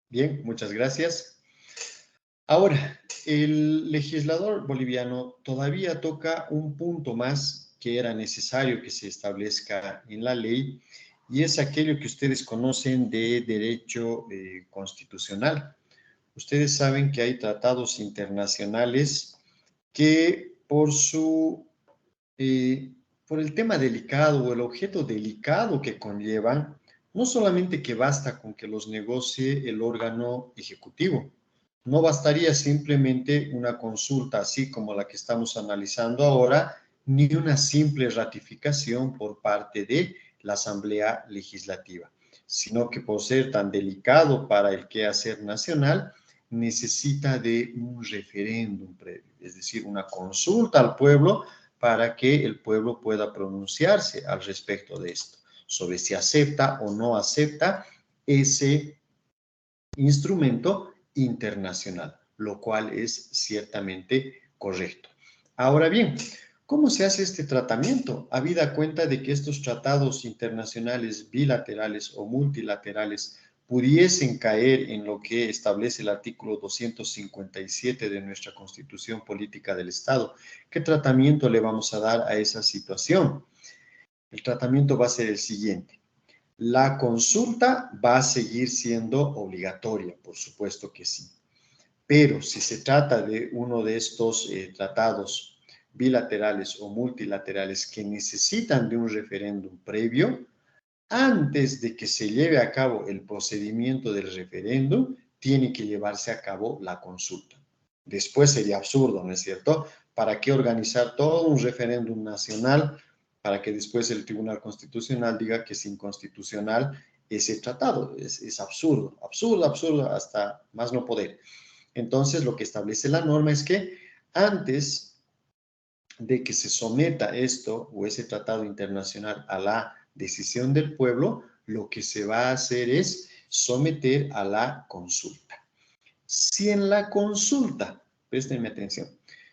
Bien, muchas gracias. Ahora, el legislador boliviano todavía toca un punto más que era necesario que se establezca en la ley y es aquello que ustedes conocen de derecho constitucional. Ustedes saben que hay tratados internacionales que por el tema delicado o el objeto delicado que conllevan, no solamente que basta con que los negocie el órgano ejecutivo, no bastaría simplemente una consulta así como la que estamos analizando ahora, ni una simple ratificación por parte de la Asamblea Legislativa, sino que por ser tan delicado para el quehacer nacional, necesita de un referéndum previo, es decir, una consulta al pueblo para que el pueblo pueda pronunciarse al respecto de esto, sobre si acepta o no acepta ese instrumento internacional, lo cual es ciertamente correcto. Ahora bien, ¿cómo se hace este tratamiento? Habida cuenta de que estos tratados internacionales bilaterales o multilaterales pudiesen caer en lo que establece el artículo 257 de nuestra Constitución Política del Estado. ¿Qué tratamiento le vamos a dar a esa situación? El tratamiento va a ser el siguiente. La consulta va a seguir siendo obligatoria, por supuesto que sí. Pero si se trata de uno de estos tratados bilaterales o multilaterales que necesitan de un referéndum previo, antes de que se lleve a cabo el procedimiento del referéndum, tiene que llevarse a cabo la consulta. Después sería absurdo, ¿no es cierto? ¿Para qué organizar todo un referéndum nacional para que después el Tribunal Constitucional diga que es inconstitucional ese tratado? Es absurdo, absurdo, absurdo, hasta más no poder. Entonces, lo que establece la norma es que antes de que se someta esto o ese tratado internacional a la decisión del pueblo, lo que se va a hacer es someter a la consulta. Si en la consulta, préstenme atención,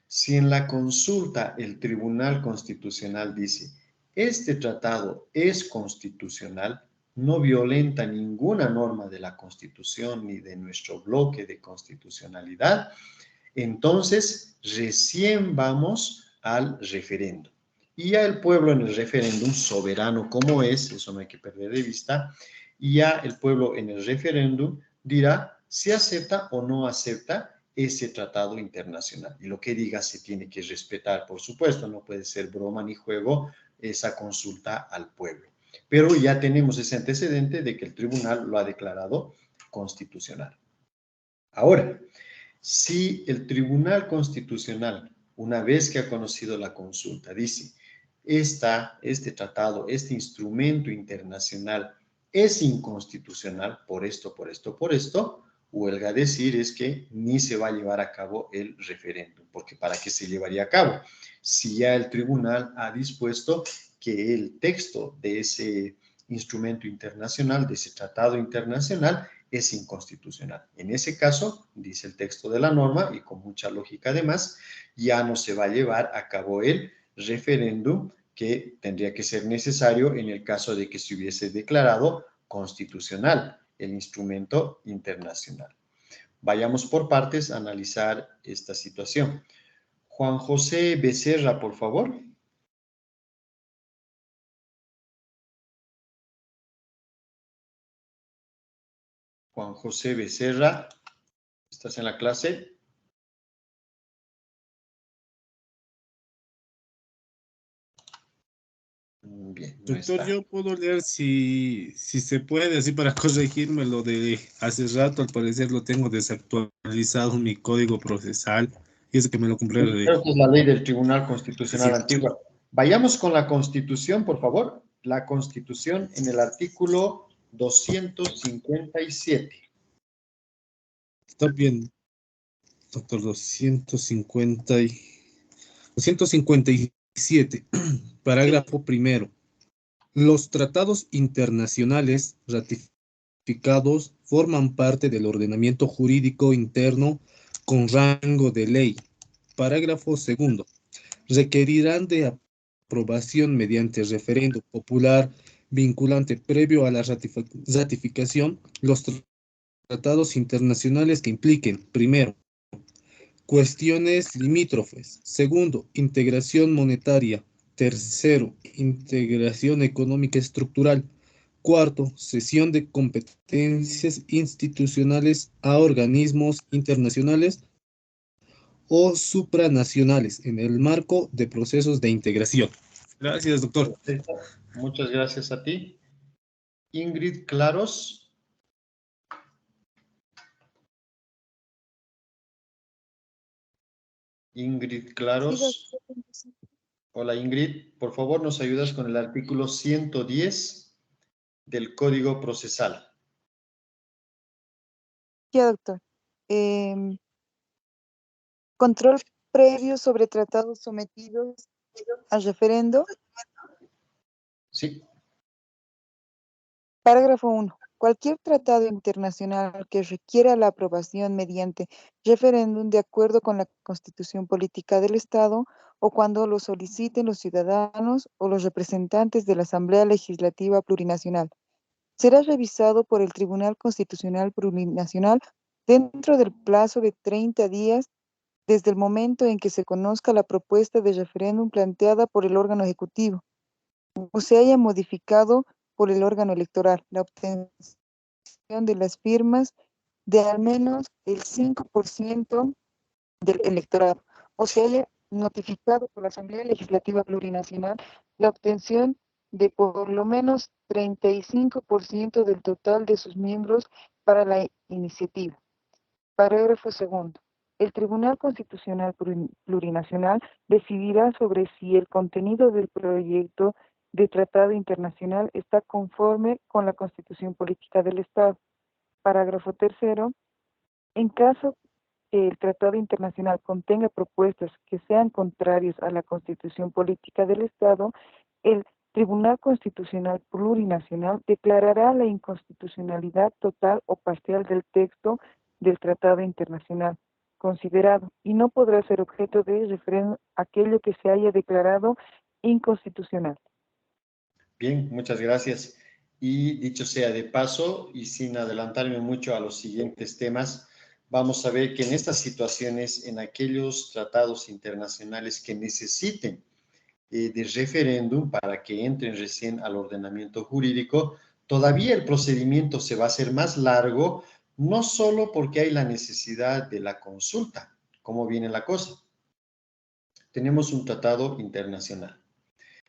si en la consulta el Tribunal Constitucional dice, este tratado es constitucional, no violenta ninguna norma de la Constitución ni de nuestro bloque de constitucionalidad, entonces recién vamos al referéndum. Y ya el pueblo en el referéndum, soberano como es, eso no hay que perder de vista, y ya el pueblo en el referéndum dirá si acepta o no acepta ese tratado internacional. Y lo que diga se tiene que respetar, por supuesto, no puede ser broma ni juego esa consulta al pueblo. Pero ya tenemos ese antecedente de que el tribunal lo ha declarado constitucional. Ahora, si el Tribunal Constitucional, una vez que ha conocido la consulta, dice, este tratado, este instrumento internacional es inconstitucional por esto, huelga decir es que ni se va a llevar a cabo el referéndum, porque ¿para qué se llevaría a cabo? Si ya el tribunal ha dispuesto que el texto de ese instrumento internacional, de ese tratado internacional, es inconstitucional. En ese caso, dice el texto de la norma, y con mucha lógica además, ya no se va a llevar a cabo el referéndum que tendría que ser necesario en el caso de que se hubiese declarado constitucional el instrumento internacional. Vayamos por partes a analizar esta situación. Juan José Becerra, por favor. Juan José Becerra, ¿estás en la clase? Bien, no Doctor, está. yo puedo leer si se puede, así para corregirme lo de hace rato, al parecer lo tengo desactualizado mi código procesal, y es que me lo compré Creo que es la ley del Tribunal Constitucional sí. antigua. Vayamos con la Constitución, por favor. La Constitución en el artículo 257. Está bien, doctor, 257, parágrafo primero. Los tratados internacionales ratificados forman parte del ordenamiento jurídico interno con rango de ley. Parágrafo segundo. Requerirán de aprobación mediante referendo popular vinculante previo a la ratificación los tratados internacionales que impliquen, primero, cuestiones limítrofes; segundo, integración monetaria; tercero, integración económica estructural; cuarto, cesión de competencias institucionales a organismos internacionales o supranacionales en el marco de procesos de integración. Gracias, doctor. Perfecto. Muchas gracias a ti. Ingrid Claros. Ingrid Claros. Hola, Ingrid. Por favor, nos ayudas con el artículo 110 del Código Procesal. Ya, doctor. Control previo sobre tratados sometidos al referendo. Sí. Parágrafo 1. Cualquier tratado internacional que requiera la aprobación mediante referéndum de acuerdo con la Constitución Política del Estado o cuando lo soliciten los ciudadanos o los representantes de la Asamblea Legislativa Plurinacional, será revisado por el Tribunal Constitucional Plurinacional dentro del plazo de 30 días desde el momento en que se conozca la propuesta de referéndum planteada por el órgano ejecutivo o se haya modificado por el órgano electoral, la obtención de las firmas de al menos el 5% del electorado, o se haya notificado por la Asamblea Legislativa Plurinacional la obtención de por lo menos 35% del total de sus miembros para la iniciativa. Parágrafo segundo. El Tribunal Constitucional Plurinacional decidirá sobre si el contenido del proyecto de tratado internacional está conforme con la Constitución Política del Estado. Parágrafo tercero. En caso que el tratado internacional contenga propuestas que sean contrarias a la Constitución Política del Estado, el Tribunal Constitucional Plurinacional declarará la inconstitucionalidad total o parcial del texto del tratado internacional considerado y no podrá ser objeto de referéndum aquello que se haya declarado inconstitucional. Bien, muchas gracias. Y dicho sea de paso, y sin adelantarme mucho a los siguientes temas, vamos a ver que en estas situaciones, en aquellos tratados internacionales que necesiten de referéndum para que entren recién al ordenamiento jurídico, todavía el procedimiento se va a hacer más largo No solo porque hay la necesidad de la consulta. ¿Cómo viene la cosa? Tenemos un tratado internacional.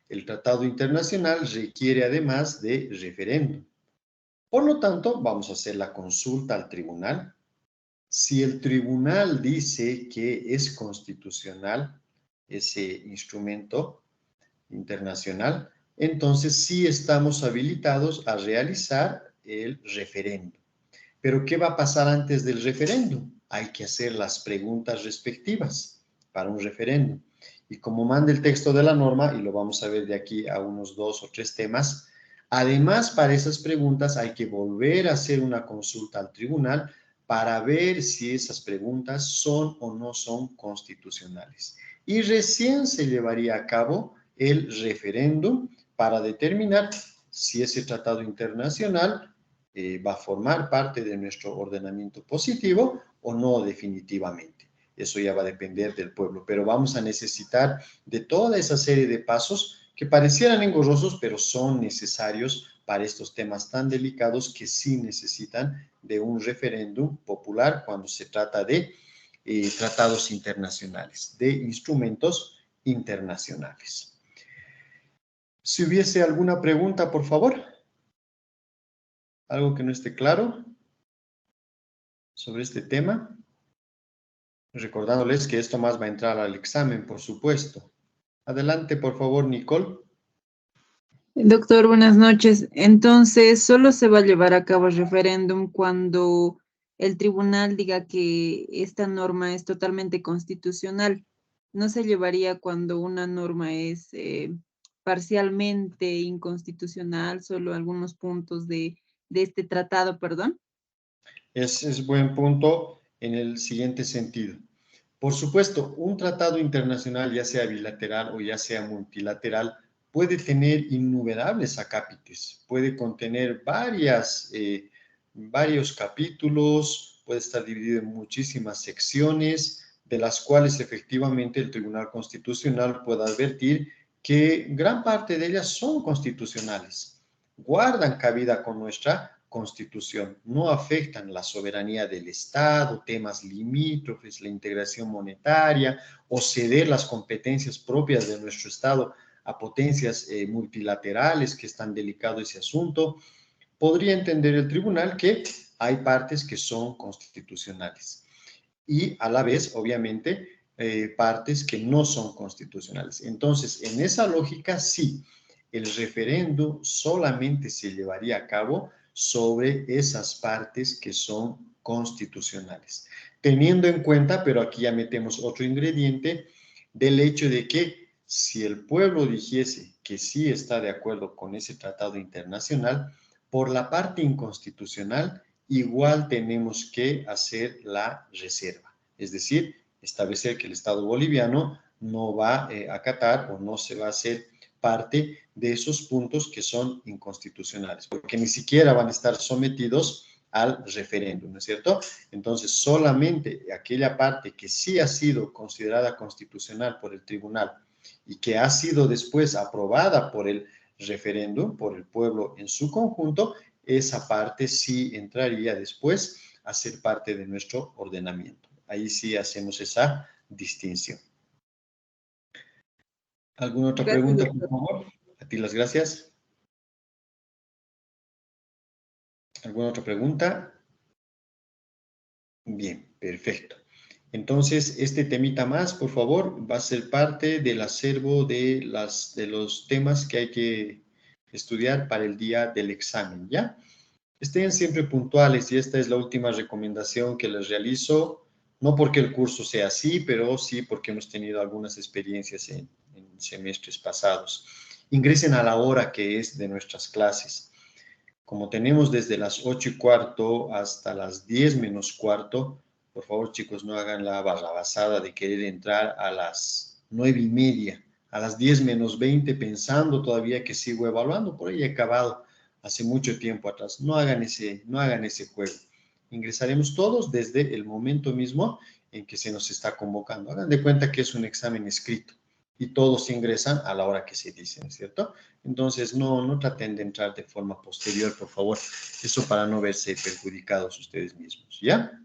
El tratado internacional requiere además de referéndum. Por lo tanto, vamos a hacer la consulta al tribunal. Si el tribunal dice que es constitucional ese instrumento internacional, entonces sí estamos habilitados a realizar el referéndum. Pero ¿qué va a pasar antes del referéndum? Hay que hacer las preguntas respectivas para un referéndum. Y como manda el texto de la norma, y lo vamos a ver de aquí a unos 2 o 3 temas, además para esas preguntas hay que volver a hacer una consulta al tribunal para ver si esas preguntas son o no son constitucionales. Y recién se llevaría a cabo el referéndum para determinar si ese tratado internacional va a formar parte de nuestro ordenamiento positivo o no definitivamente. Eso ya va a depender del pueblo, pero vamos a necesitar de toda esa serie de pasos que parecieran engorrosos, pero son necesarios para estos temas tan delicados que sí necesitan de un referéndum popular cuando se trata de tratados internacionales, de instrumentos internacionales. Si hubiese alguna pregunta, por favor. ¿Algo que no esté claro sobre este tema? Recordándoles que esto más va a entrar al examen, por supuesto. Adelante, por favor, Nicole. Doctor, buenas noches. Entonces, ¿solo se va a llevar a cabo el referéndum cuando el tribunal diga que esta norma es totalmente constitucional? ¿No se llevaría cuando una norma es parcialmente inconstitucional, solo algunos puntos de este tratado, perdón? Es buen punto en el siguiente sentido. Por supuesto, un tratado internacional, ya sea bilateral o ya sea multilateral, puede tener innumerables acápites, puede contener varios capítulos, puede estar dividido en muchísimas secciones, de las cuales efectivamente el Tribunal Constitucional puede advertir que gran parte de ellas son constitucionales, guardan cabida con nuestra Constitución, no afectan la soberanía del Estado, temas limítrofes, la integración monetaria o ceder las competencias propias de nuestro Estado a potencias multilaterales, que es tan delicado ese asunto. Podría entender el tribunal que hay partes que son constitucionales y a la vez, obviamente, partes que no son constitucionales. Entonces, en esa lógica, sí, el referéndum solamente se llevaría a cabo sobre esas partes que son constitucionales. Teniendo en cuenta, pero aquí ya metemos otro ingrediente, del hecho de que si el pueblo dijese que sí está de acuerdo con ese tratado internacional, por la parte inconstitucional, igual tenemos que hacer la reserva. Es decir, establecer que el Estado boliviano no va a acatar o no se va a hacer parte de esos puntos que son inconstitucionales, porque ni siquiera van a estar sometidos al referéndum, ¿no es cierto? Entonces, solamente aquella parte que sí ha sido considerada constitucional por el tribunal y que ha sido después aprobada por el referéndum, por el pueblo en su conjunto, esa parte sí entraría después a ser parte de nuestro ordenamiento. Ahí sí hacemos esa distinción. ¿Alguna otra pregunta, por favor? A ti las gracias. ¿Alguna otra pregunta? Bien, perfecto. Entonces, este temita más, por favor, va a ser parte del acervo de los temas que hay que estudiar para el día del examen, ¿ya? Estén siempre puntuales y esta es la última recomendación que les realizo, no porque el curso sea así, pero sí porque hemos tenido algunas experiencias en semestres pasados. Ingresen a la hora que es de nuestras clases. Como tenemos desde las 8:15 hasta las 10 menos cuarto, por favor, chicos, no hagan la barrabasada de querer entrar a las 9:30, a las 10 menos 20, pensando todavía que sigo evaluando, por ahí he acabado hace mucho tiempo atrás. No hagan ese juego. Ingresaremos todos desde el momento mismo en que se nos está convocando. Hagan de cuenta que es un examen escrito. y todos ingresan a la hora que se dice, ¿no es cierto? Entonces, no traten de entrar de forma posterior, por favor. Eso para no verse perjudicados ustedes mismos, ¿ya?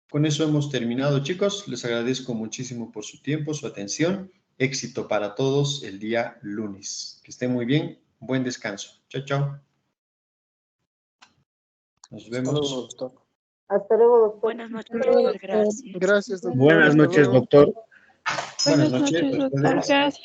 Con eso hemos terminado, chicos. Les agradezco muchísimo por su tiempo, su atención. Éxito para todos el día lunes. Que estén muy bien. Buen descanso. Chao, chao. Nos vemos. Hasta luego, doctor. Buenas noches, doctor. Gracias. Gracias, doctor. Buenas Hasta noches, luego. doctor. Buenas noches. doctor. Gracias.